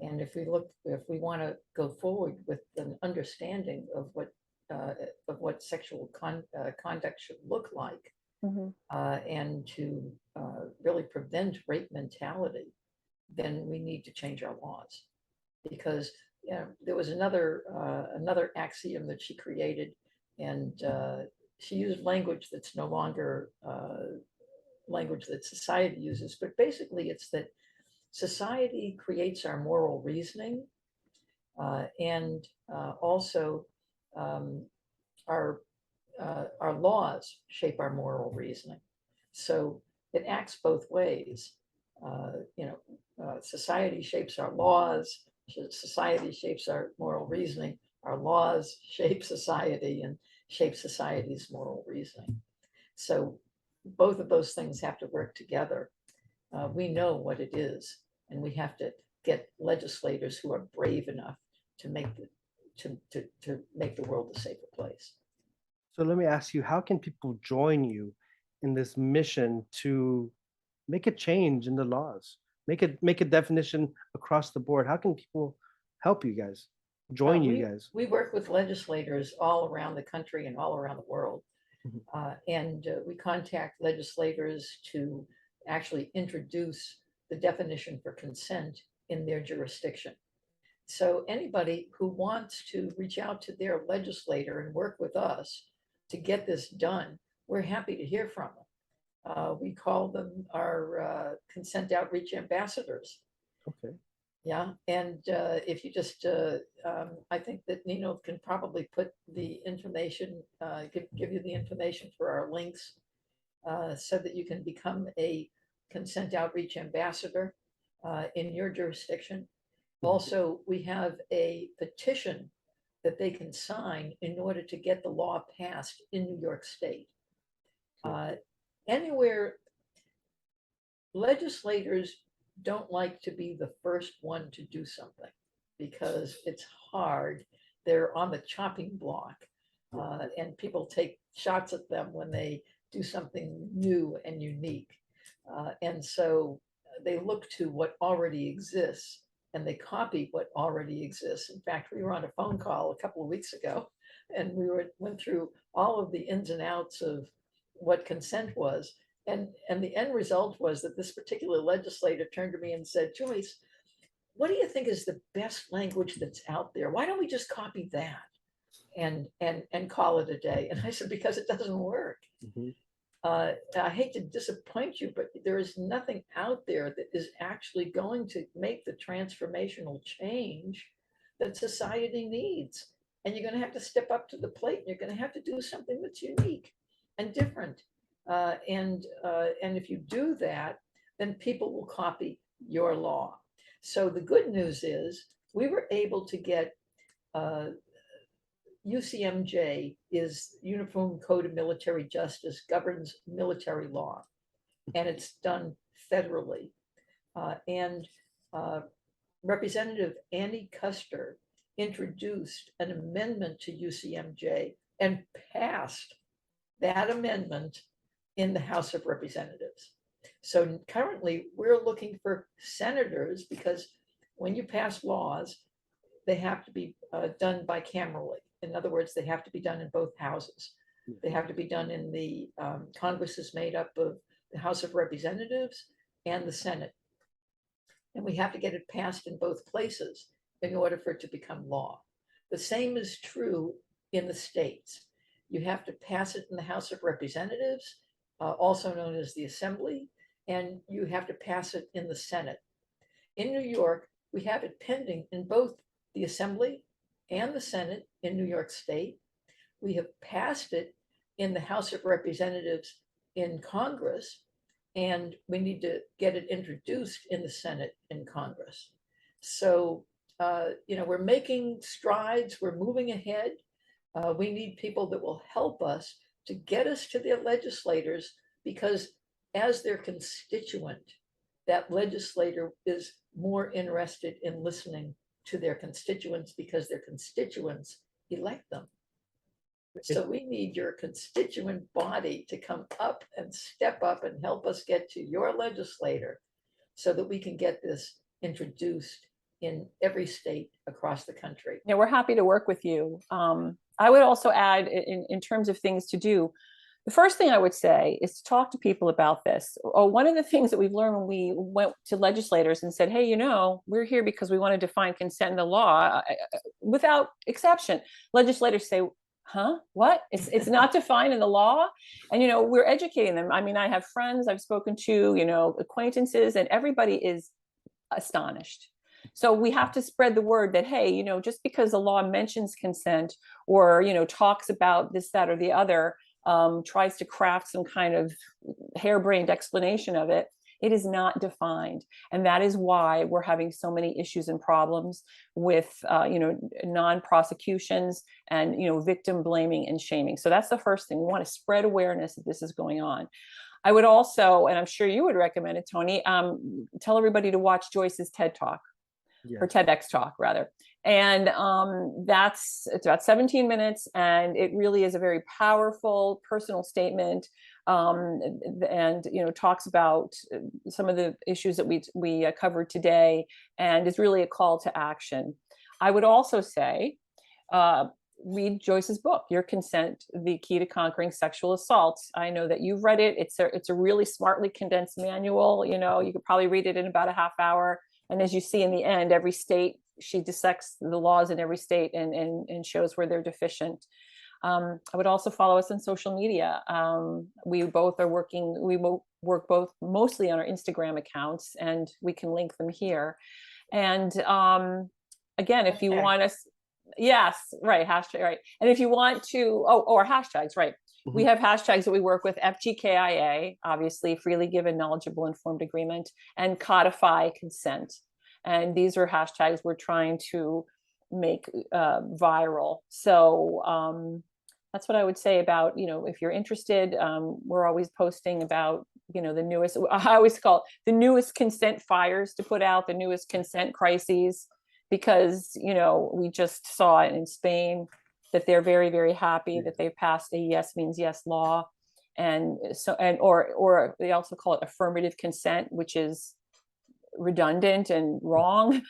And if we want to go forward with an understanding of what sexual conduct should look like, and to really prevent rape mentality, then we need to change our laws. Because there was another axiom that she created, and she used language that's no longer language that society uses, but basically it's that society creates our moral reasoning, and also our laws shape our moral reasoning. So it acts both ways. Society shapes our laws, society shapes our moral reasoning, our laws shape society and shape society's moral reasoning. So both of those things have to work together. We know what it is, and we have to get legislators who are brave enough to make the world a safer place. So let me ask you, how can people join you in this mission to make a change in the laws? Make a definition across the board. How can people help you guys? Join you guys? We work with legislators all around the country and all around the world. And we contact legislators to actually introduce the definition for consent in their jurisdiction. So anybody who wants to reach out to their legislator and work with us to get this done, we're happy to hear from them. We call them our consent outreach ambassadors. Okay. Yeah, and if you just, I think that Nino can probably put the information, give you the information for our links, so that you can become a consent outreach ambassador in your jurisdiction. Also, we have a petition that they can sign in order to get the law passed in New York State. Anywhere, legislators don't like to be the first one to do something because it's hard. They're on the chopping block, and people take shots at them when they do something new and unique. And so they look to what already exists and they copy what already exists. In fact, we were on a phone call a couple of weeks ago and went through all of the ins and outs of what consent was. And the end result was that this particular legislator turned to me and said, Joyce, what do you think is the best language that's out there? Why don't we just copy that and call it a day? And I said, because it doesn't work. I hate to disappoint you, but there is nothing out there that is actually going to make the transformational change that society needs. And you're going to have to step up to the plate. And you're going to have to do something that's unique and different. And if you do that, then people will copy your law. So the good news is we were able to get UCMJ is Uniform Code of Military Justice, governs military law, and it's done federally. And Representative Annie Custer introduced an amendment to UCMJ and passed that amendment in the House of Representatives. So currently, we're looking for senators, because when you pass laws, they have to be done bicamerally. In other words, they have to be done in both houses. They have to be done in the Congress is made up of the House of Representatives and the Senate. And we have to get it passed in both places in order for it to become law. The same is true in the states. You have to pass it in the House of Representatives, also known as the Assembly, and you have to pass it in the Senate. In New York, we have it pending in both the Assembly and the Senate in New York State. We have passed it in the House of Representatives in Congress, and we need to get it introduced in the Senate in Congress. So, we're making strides, we're moving ahead. We need people that will help us to get us to their legislators, because as their constituent, that legislator is more interested in listening to their constituents because their constituents elect them. So we need your constituent body to come up and step up and help us get to your legislator so that we can get this introduced in every state across the country. Yeah, we're happy to work with you. I would also add, in terms of things to do, the first thing I would say is to talk to people about this. One of the things that we've learned when we went to legislators and said, hey, we're here because we want to define consent in the law, without exception, legislators say, huh, what? It's not defined in the law? And, we're educating them. I mean, I have friends I've spoken to, acquaintances, and everybody is astonished. So we have to spread the word that, hey, just because the law mentions consent or, talks about this, that, or the other, tries to craft some kind of harebrained explanation of it, it is not defined. And that is why we're having so many issues and problems with, non-prosecutions and, victim blaming and shaming. So that's the first thing. We want to spread awareness that this is going on. I would also, and I'm sure you would recommend it, Tony, tell everybody to watch Joyce's TED Talk. Yeah. Or TEDx Talk rather. And it's about 17 minutes, and it really is a very powerful personal statement, and talks about some of the issues that we covered today, and is really a call to action. I would also say, read Joyce's book, Your Consent, The Key to Conquering Sexual Assault. I know that you've read it. It's a really smartly condensed manual. You could probably read it in about a half hour. And as you see in the end, every state, she dissects the laws in every state and shows where they're deficient. I would also follow us on social media. We both are working, we work both mostly on our Instagram accounts, and we can link them here. And again, if you want us, yes, right, hashtag, right. And if you want to, our hashtags, right. We have hashtags that we work with: FGKIA, obviously, freely given, knowledgeable, informed agreement, and codify consent. And these are hashtags we're trying to make viral. So that's what I would say about, if you're interested, we're always posting about, the newest, I always call it the newest consent fires to put out, the newest consent crises, because, we just saw it in Spain, that they're very, very happy that they've passed a yes means yes law. And so, or they also call it affirmative consent, which is redundant and wrong.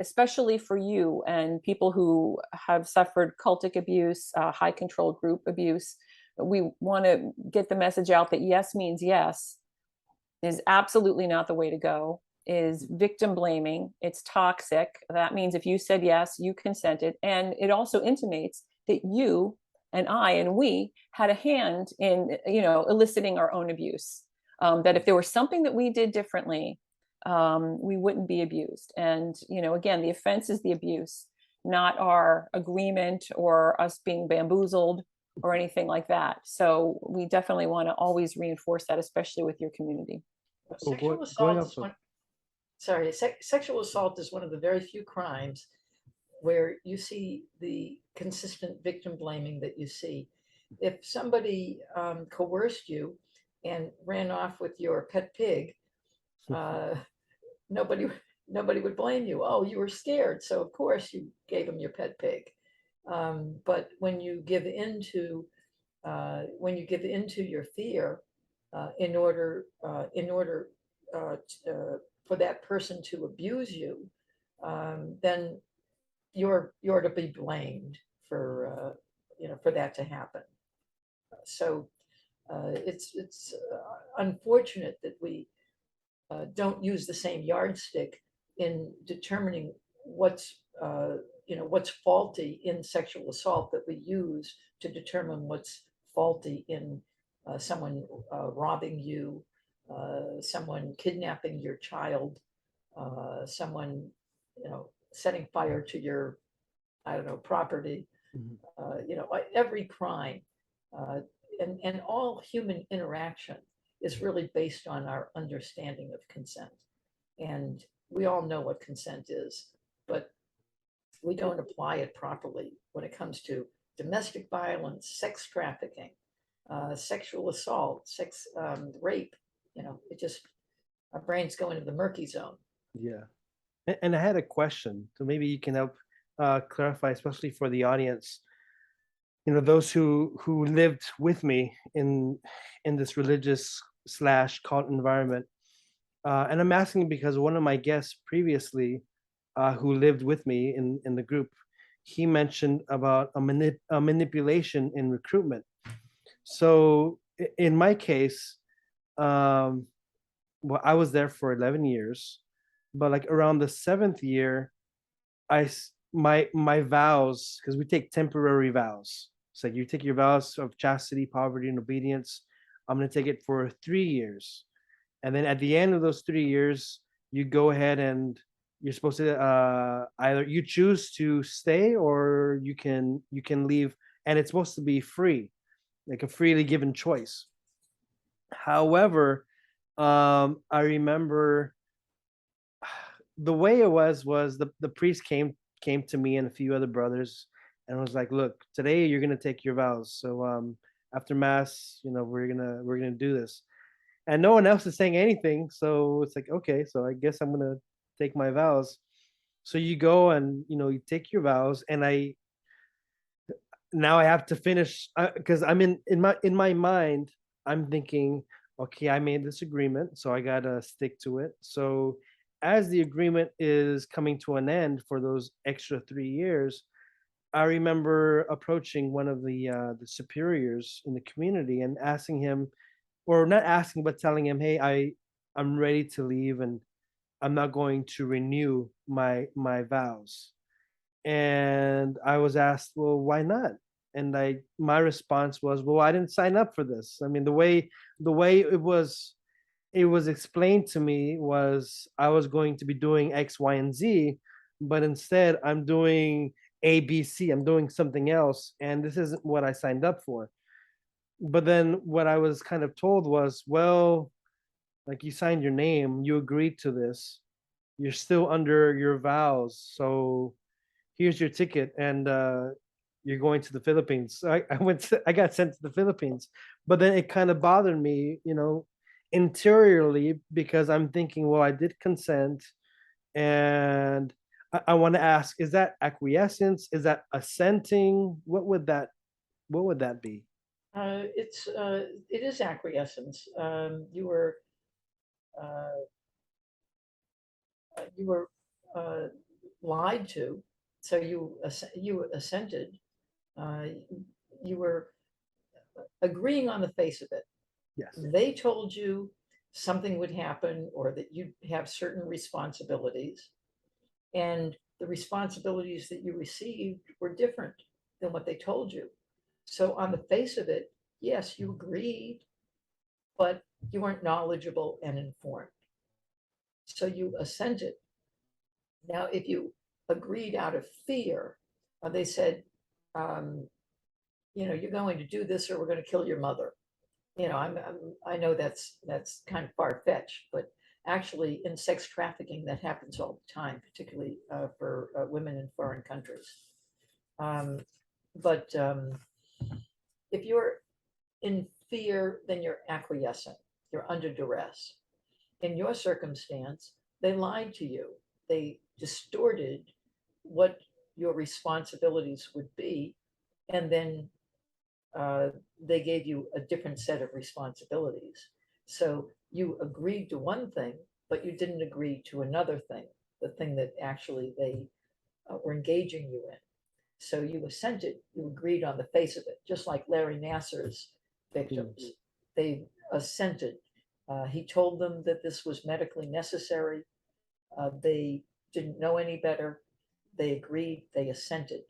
Especially for you and people who have suffered cultic abuse, high control group abuse, we want to get the message out that yes means yes is absolutely not the way to go. Is victim blaming. It's toxic. That means if you said yes, you consented. And it also intimates that you and I and we had a hand in, eliciting our own abuse. That if there was something that we did differently, we wouldn't be abused. And, again, the offense is the abuse, not our agreement or us being bamboozled or anything like that. So we definitely want to always reinforce that, especially with your community. Sexual assault is one of the very few crimes where you see the consistent victim blaming that you see. If somebody coerced you and ran off with your pet pig, nobody nobody would blame you. Oh, you were scared, so of course you gave him your pet pig. But when you give into your fear, for that person to abuse you, then you're to be blamed for for that to happen. So it's unfortunate that we don't use the same yardstick in determining what's faulty in sexual assault that we use to determine what's faulty in someone robbing you, someone kidnapping your child, someone setting fire to your, I don't know, property. Mhm. Every crime uh, and all human interaction is really based on our understanding of consent. And we all know what consent is, but we don't apply it properly when it comes to domestic violence, sex trafficking, sexual assault, rape. It just, our brains go into the murky zone. Yeah. And I had a question, so maybe you can help clarify, especially for the audience. Those who lived with me in this religious slash cult environment. And I'm asking because one of my guests previously, who lived with me in the group, he mentioned about a manipulation in recruitment. So in my case, um, well, I was there for 11 years, but like around the seventh year, my vows, because we take temporary vows. It's like you take your vows of chastity, poverty, and obedience. I'm gonna take it for 3 years, and then at the end of those 3 years, you go ahead and you're supposed to either you choose to stay or you can leave, and it's supposed to be free, like a freely given choice. However, I remember the way it was the priest came to me and a few other brothers and was like, look, today you're gonna take your vows. So after mass, we're gonna do this. And no one else is saying anything. So it's like, okay, so I guess I'm gonna take my vows. So you go and you take your vows, and now I have to finish because I'm in my mind, I'm thinking, okay, I made this agreement, so I gotta stick to it. So as the agreement is coming to an end for those extra 3 years, I remember approaching one of the superiors in the community and asking him, or not asking, but telling him, hey, I'm ready to leave and I'm not going to renew my vows. And I was asked, well, why not? And my response was, well, I didn't sign up for this. I mean, the way it was explained to me was I was going to be doing X, Y, and Z, but instead I'm doing A, B, C. I'm doing something else, and this isn't what I signed up for. But then what I was kind of told was, well, like you signed your name, you agreed to this, you're still under your vows, so here's your ticket, and you're going to the Philippines. So I got sent to the Philippines, but then it kind of bothered me, interiorly, because I'm thinking, well, I did consent, and I want to ask, is that acquiescence? Is that assenting? What would that be? It is acquiescence. Uh, you were uh, lied to, so you assented. Uh, you were agreeing on the face of it. Yes. They told you something would happen or that you'd have certain responsibilities, and the responsibilities that you received were different than what they told you. So on the face of it, yes, you agreed, but you weren't knowledgeable and informed. So you assented. Now, if you agreed out of fear, they said, um, you're going to do this or we're going to kill your mother. I know that's kind of far fetched, but actually in sex trafficking, that happens all the time, particularly for women in foreign countries. Um, but if you're in fear, then you're acquiescent, you're under duress. In your circumstance, they lied to you. They distorted what your responsibilities would be, and then they gave you a different set of responsibilities. So you agreed to one thing, but you didn't agree to another thing, the thing that actually they were engaging you in. So you assented, you agreed on the face of it, just like Larry Nassar's victims. They assented. He told them that this was medically necessary. They didn't know any better. They agreed, they assented.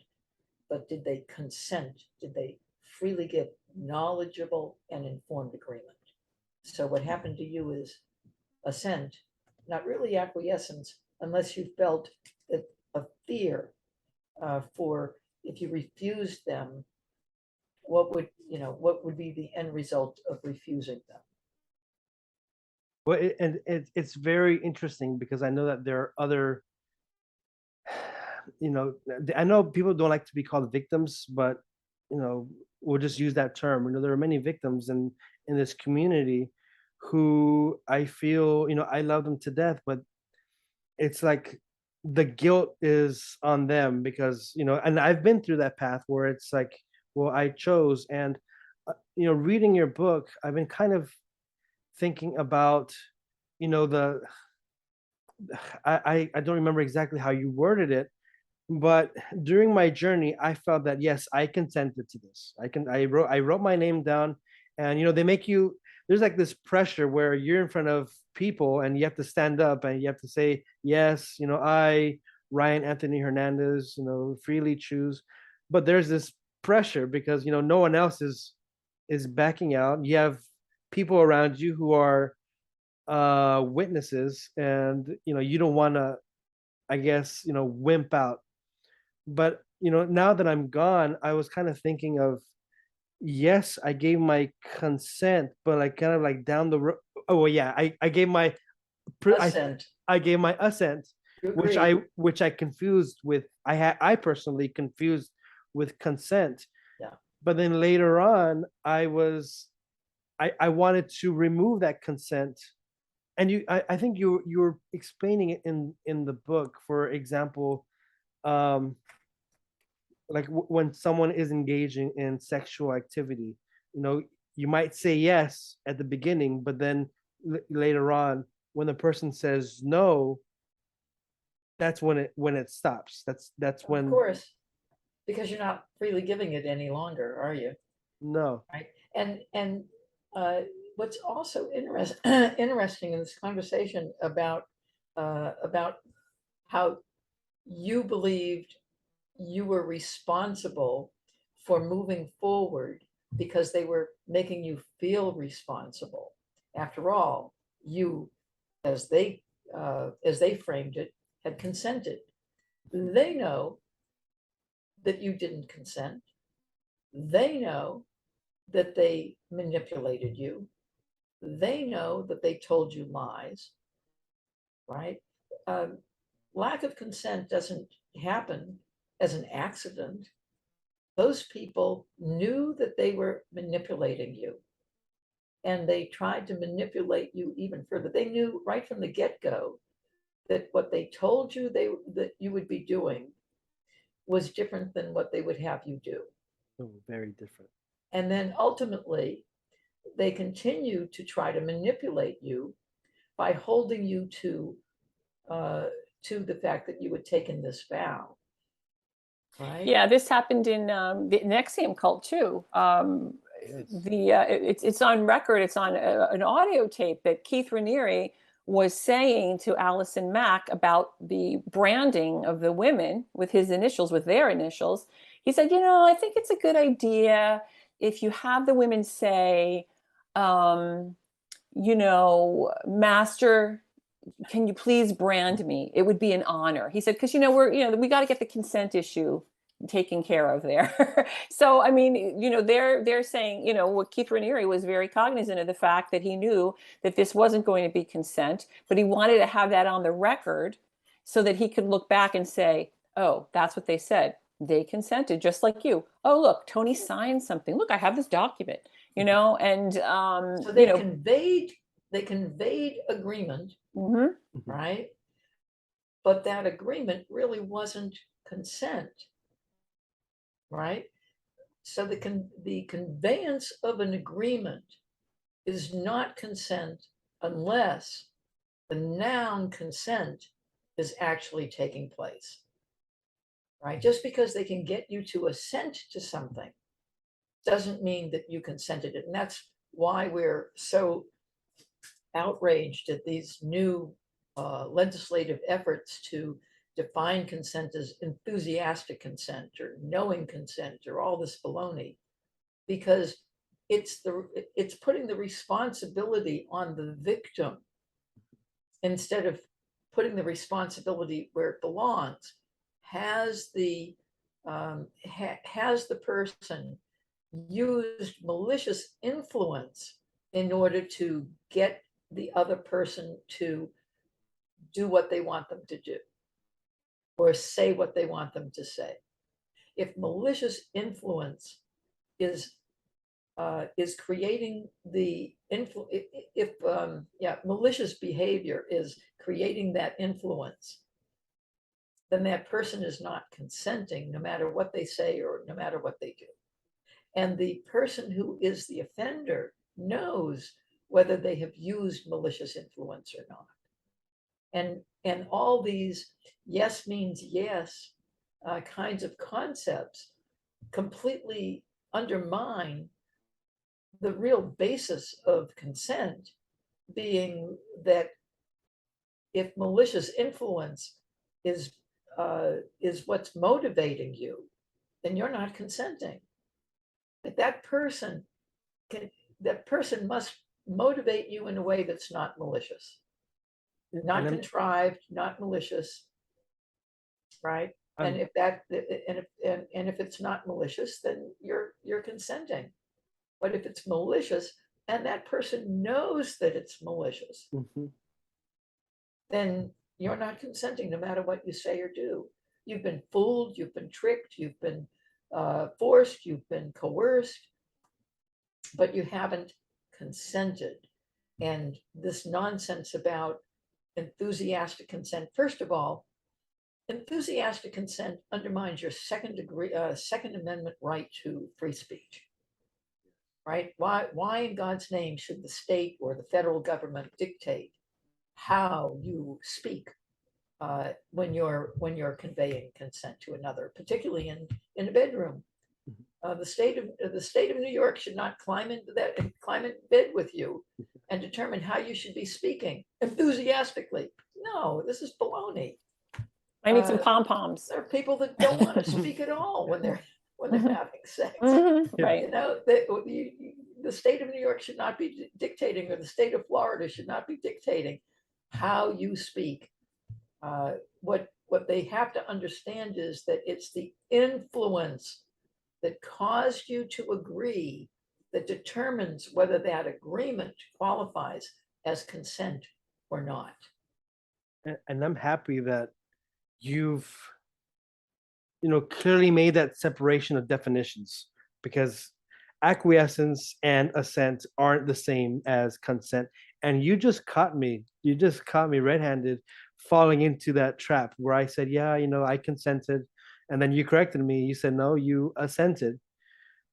But did they consent? Did they freely give knowledgeable and informed agreement? So what happened to you is assent, not really acquiescence, unless you felt that a fear for if you refused them, what would be the end result of refusing them? Well, it's very interesting because I know that there are other, I know people don't like to be called victims, but we'll just use that term. There are many victims in this community who I feel, I love them to death, but it's like the guilt is on them because, and I've been through that path where it's like, well, I chose. And reading your book, I've been kind of thinking about, the I don't remember exactly how you worded it, but during my journey, I felt that yes, I consented to this. I wrote my name down, and they make you. There's like this pressure where you're in front of people and you have to stand up and you have to say yes. I, Ryan Anthony Hernandez, freely choose. But there's this pressure because no one else is backing out. You have people around you who are witnesses, and you don't want to, I guess, wimp out. But now that I'm gone, I was kind of thinking of, yes, I gave my consent, but like kind of like down the road. Oh well, yeah, I gave my Assent. I gave my assent, You which agreed. I confused with, I personally confused with consent. Yeah. But then later on, I wanted to remove that consent. And I think you were explaining it in the book. For example, um like when someone is engaging in sexual activity, you might say yes at the beginning, but then later on, when the person says no, that's when it stops. That's Of when. course, because you're not freely giving it any longer, are you? No. Right. And uh, what's also interesting in this conversation about how you believed you were responsible for moving forward because they were making you feel responsible. After all, you, as they framed it, had consented. They know that you didn't consent. They know that they manipulated you. They know that they told you lies, right? Um, Lack of consent doesn't happen as an accident. Those people knew that they were manipulating you, and they tried to manipulate you even further. They knew right from the get-go that what they told you that you would be doing was different than what they would have you do. Oh, very different. And then ultimately, they continue to try to manipulate you by holding you uh, to the fact that you had taken this vow, right? Yeah, this happened in the Nexium cult too. Yes. It's on record. It's on an audio tape that Keith Raniere was saying to Allison Mack about the branding of the women with his initials, with their initials. He said, I think it's a good idea if you have the women say, Master, can you please brand me? It would be an honor. He said, because we got to get the consent issue taken care of there. So I mean, they're saying, what Keith Raniere was very cognizant of the fact that he knew that this wasn't going to be consent, but he wanted to have that on the record so that he could look back and say, oh, that's what they said. They consented, just like you. Oh, look, Tony signed something. Look, I have this document, and So they conveyed agreement, mhm. right? but that agreement really wasn't consent, right? So the conveyance of an agreement is not consent unless the noun consent is actually taking place, right? Just because they can get you to assent to something doesn't mean that you consented it. And that's why we're so outraged at these new legislative efforts to define consent as enthusiastic consent or knowing consent or all this baloney, because it's putting the responsibility on the victim instead of putting the responsibility where it belongs. Has the person used malicious influence in order to get the other person to do what they want them to do or say what they want them to say? If malicious influence is creating the if malicious behavior is creating that influence, then that person is not consenting no matter what they say or no matter what they do. And the person who is the offender knows whether they have used malicious influence or not. And all these yes means yes kinds of concepts completely undermine the real basis of consent, being that if malicious influence is what's motivating you, then you're not consenting. That person must motivate you in a way that's not malicious, not contrived, not malicious, right? And if it's not malicious, then you're consenting. But if it's malicious and that person knows that it's malicious, then you're not consenting no matter what you say or do. You've been fooled, you've been tricked, you've been forced, you've been coerced, but you haven't consented. And this nonsense about enthusiastic consent, first of all, enthusiastic consent undermines your Second Amendment right to free speech. Right? Why in God's name should the state or the federal government dictate how you speak when you're conveying consent to another, particularly in a bedroom? The state of New York should not climb in bed with you and determine how you should be speaking enthusiastically. No, this is baloney. I need some pom-poms. There are people that don't want to speak at all when they're having sex. Right. You know, the state of New York should not be dictating, or the state of Florida should not be dictating how you speak. What they have to understand is that it's the influence that caused you to agree that determines whether that agreement qualifies as consent or not. And I'm happy that you've clearly made that separation of definitions, because acquiescence and assent aren't the same as consent. And you just caught me red-handed falling into that trap where I said, yeah, I consented, and then you corrected me, you said, no, you assented.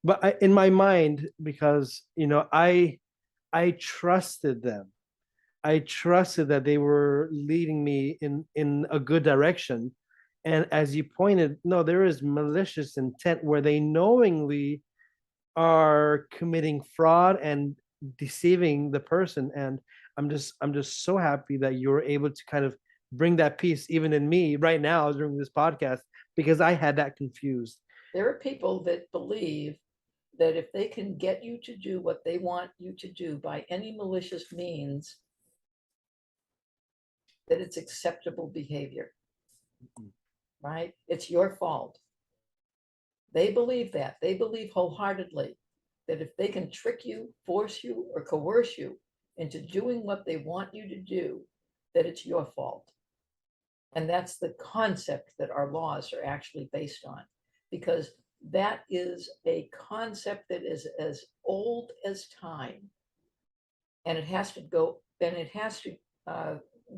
But in my mind, because I trusted them, I trusted that they were leading me in a good direction. And as you pointed, no, there is malicious intent where they knowingly are committing fraud and deceiving the person. And I'm just so happy that you're able to kind of bring that peace even in me right now during this podcast, because I had that confused. There are people that believe that if they can get you to do what they want you to do by any malicious means, that it's acceptable behavior, right? It's your fault. They believe that. They believe wholeheartedly that if they can trick you, force you, or coerce you into doing what they want you to do, that it's your fault. And that's the concept that our laws are actually based on, because that is a concept that is as old as time. And it has to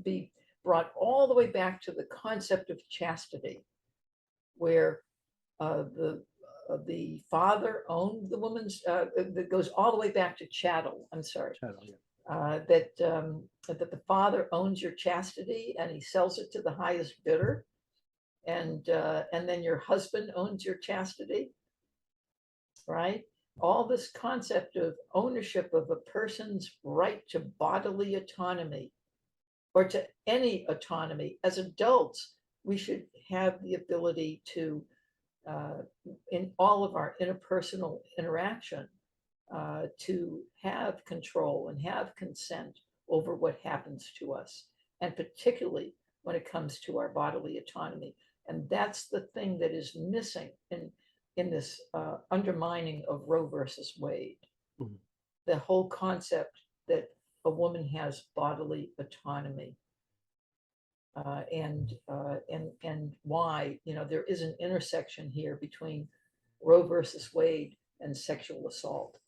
be brought all the way back to the concept of chastity, where the father owned the woman's, that goes all the way back to chattel. I'm sorry. Channel, yeah. That the father owns your chastity and he sells it to the highest bidder, and then your husband owns your chastity, right? All this concept of ownership of a person's right to bodily autonomy, or to any autonomy. As adults, we should have the ability to, in all of our interpersonal interaction, to have control and have consent over what happens to us, and particularly when it comes to our bodily autonomy. And that's the thing that is missing in this undermining of Roe versus Wade. Mhm. The whole concept that a woman has bodily autonomy, and why, there is an intersection here between Roe versus Wade and sexual assault.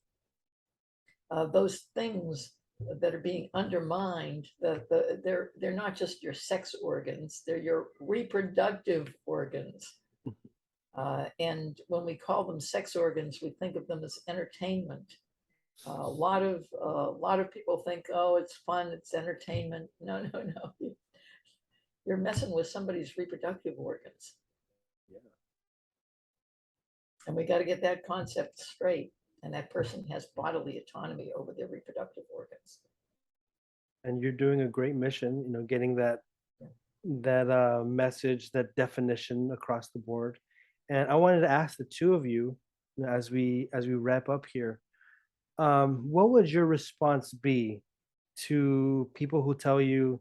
Those things that are being undermined, they're not just your sex organs, they're your reproductive organs. And when we call them sex organs, we think of them as entertainment. A lot of people think, oh, it's fun, it's entertainment. No, no, no. You're messing with somebody's reproductive organs. Yeah. And we got to get that concept straight. And that person has bodily autonomy over their reproductive organs. And you're doing a great mission, getting that message, that definition across the board. And I wanted to ask the two of you, as we wrap up here, what would your response be to people who tell you,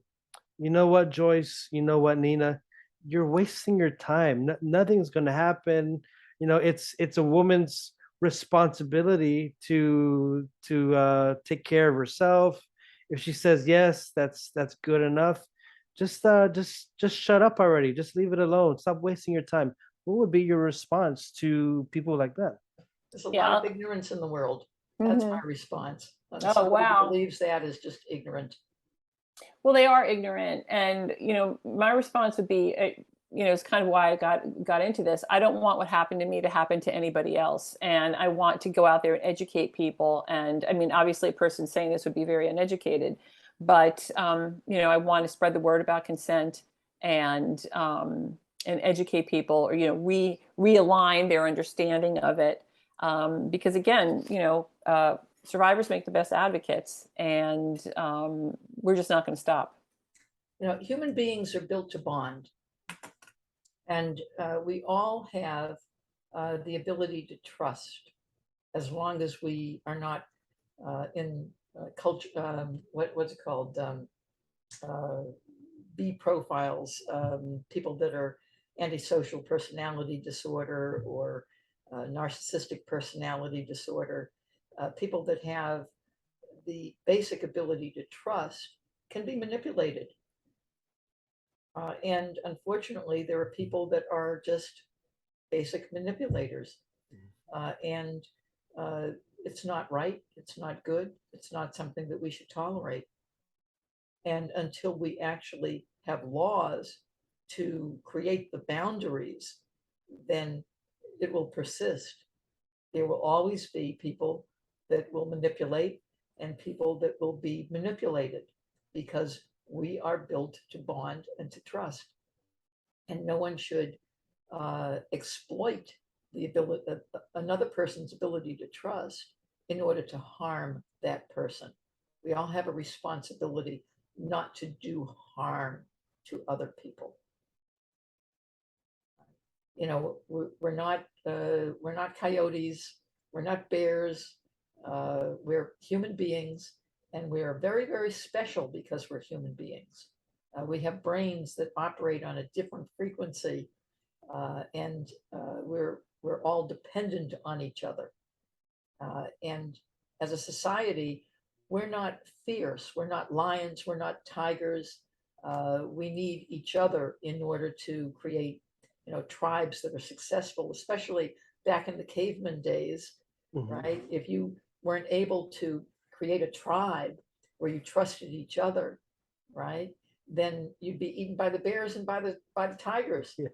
you know what, Joyce, you know what, Nina, you're wasting your time. Nothing's going to happen. It's a woman's responsibility to take care of herself. If she says yes, that's good enough. Just shut up already. Just leave it alone. Stop wasting your time. What would be your response to people like that? There's a Yeah. lot of ignorance in the world. That's my Mhm. response. Oh, Somebody who wow. believes that is just ignorant. Well, they are ignorant, and my response would be, it's kind of why I got into this. I don't want what happened to me to happen to anybody else, and I want to go out there and educate people. And I mean, obviously, a person saying this would be very uneducated, but I want to spread the word about consent, and educate people, or realign their understanding of it, because again, survivors make the best advocates, and we're just not going to stop. Human beings are built to bond, and we all have the ability to trust, as long as we are not in culture. What's it called? B profiles, people that are antisocial personality disorder, or narcissistic personality disorder. People that have the basic ability to trust can be manipulated. And unfortunately, there are people that are just basic manipulators. And it's not right. It's not good. It's not something that we should tolerate. And until we actually have laws to create the boundaries, then it will persist. There will always be people that will manipulate and people that will be manipulated, because we are built to bond and to trust. And no one should exploit the ability, another person's ability to trust, in order to harm that person. We all have a responsibility not to do harm to other people. We're not coyotes, we're not bears. We're human beings, and we are very, very special because we're human beings. We have brains that operate on a different frequency, and we're all dependent on each other. And as a society, we're not fierce, we're not lions, we're not tigers. We need each other in order to create, tribes that are successful, especially back in the caveman days, right? If you weren't able to create a tribe where you trusted each other, right, then you'd be eaten by the bears and by the tigers, Yeah.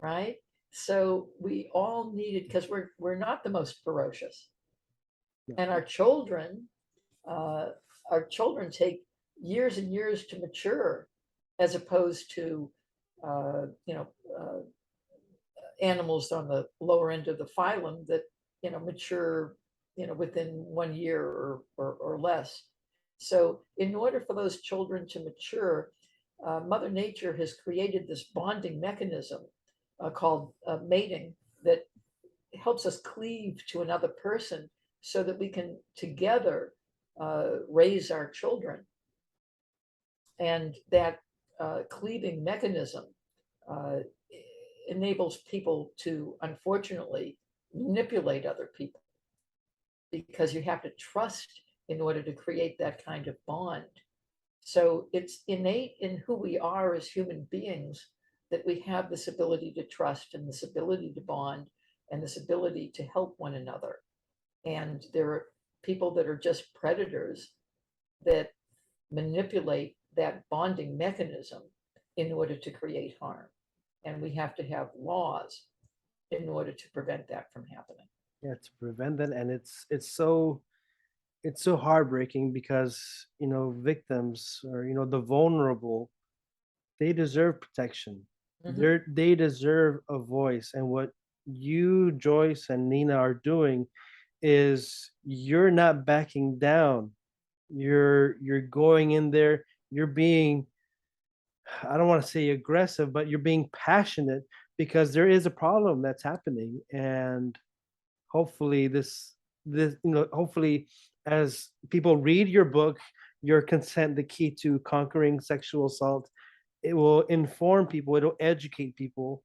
right? So we all needed, because we're not the most ferocious, and uh, our children take years and years to mature, as opposed to you know animals on the lower end of the phylum that mature within 1 year or less. So in order for those children to mature, Mother Nature has created this bonding mechanism called mating that helps us cleave to another person so that we can together raise our children. And that cleaving mechanism uh, enables people to, unfortunately, manipulate other people, because you have to trust in order to create that kind of bond. So it's innate in who we are as human beings that we have this ability to trust and this ability to bond and this ability to help one another. And there are people that are just predators that manipulate that bonding mechanism in order to create harm. And we have to have laws in order to prevent that from happening. Yeah, to prevent that. And it's so heartbreaking because, victims, or, the vulnerable, they deserve protection. Mhm. They deserve a voice. And what you, Joyce, and Nina are doing is you're not backing down. You're going in there, you're being, I don't want to say aggressive, but you're being passionate because there is a problem that's happening. And hopefully hopefully, as people read your book, Your Consent, the Key to Conquering Sexual Assault, it will inform people, it'll educate people,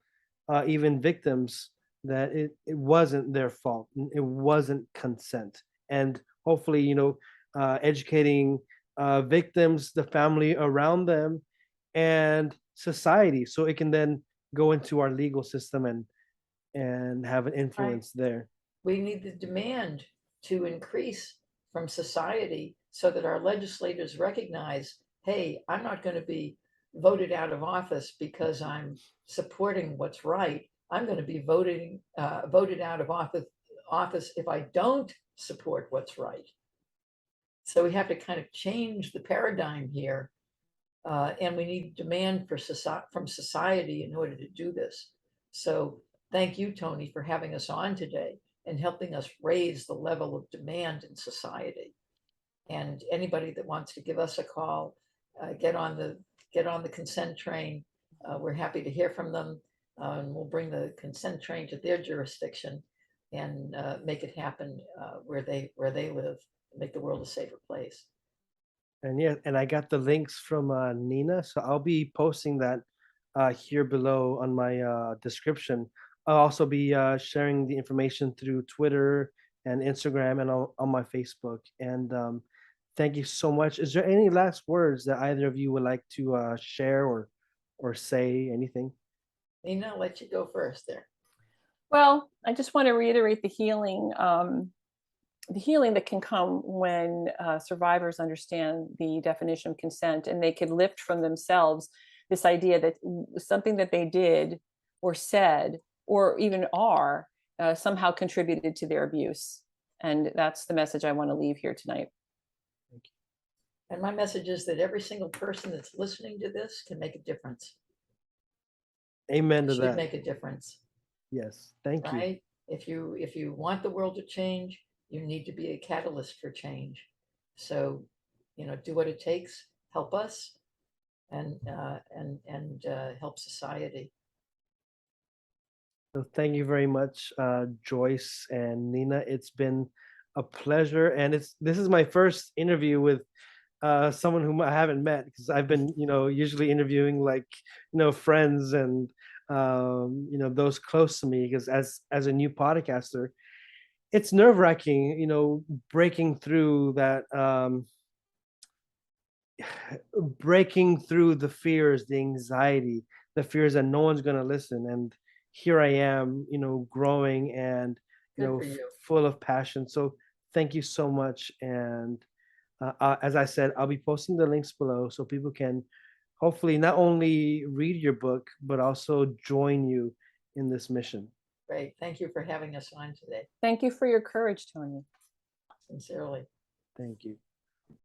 even victims, that it wasn't their fault, it wasn't consent. And hopefully, educating victims, the family around them, and society, so it can then go into our legal system and have an Right. influence there. We need the demand to increase from society so that our legislators recognize, hey, I'm not going to be voted out of office because I'm supporting what's right. I'm going to be voted out of office if I don't support what's right. So we have to kind of change the paradigm here, and we need demand from society in order to do this. So thank you, Tony, for having us on today and helping us raise the level of demand in society. And anybody that wants to give us a call, get on the consent train. We're happy to hear from them, and we'll bring the consent train to their jurisdiction and make it happen where they live, make the world a safer place. And yeah, and I got the links from Nina, so I'll be posting that here below on my description. I'll also be sharing the information through Twitter and Instagram and on my Facebook. And thank you so much. Is there any last words that either of you would like to share or say anything? Nina, I'll let you go first there. Well, I just want to reiterate the healing that can come when survivors understand the definition of consent, and they can lift from themselves this idea that something that they did or said or even are somehow contributed to their abuse. And that's the message I want to leave here tonight. And my message is that every single person that's listening to this can make a difference. Amen to Should that. make a difference. Yes, thank you. Right? If you want the world to change, you need to be a catalyst for change. So, do what it takes, help us, and help society. So thank you very much, Joyce and Nina. It's been a pleasure, and this is my first interview with someone whom I haven't met, because I've been, usually interviewing like, friends and those close to me. Because as a new podcaster, it's nerve-wracking, breaking through that, breaking through the fears, the anxiety, the fears that no one's going to listen. And here I am, growing and, Good for you. full of passion. So thank you so much. And as I said, I'll be posting the links below so people can hopefully not only read your book, but also join you in this mission. Great. Thank you for having us on today. Thank you for your courage, Tony. Sincerely. Thank you.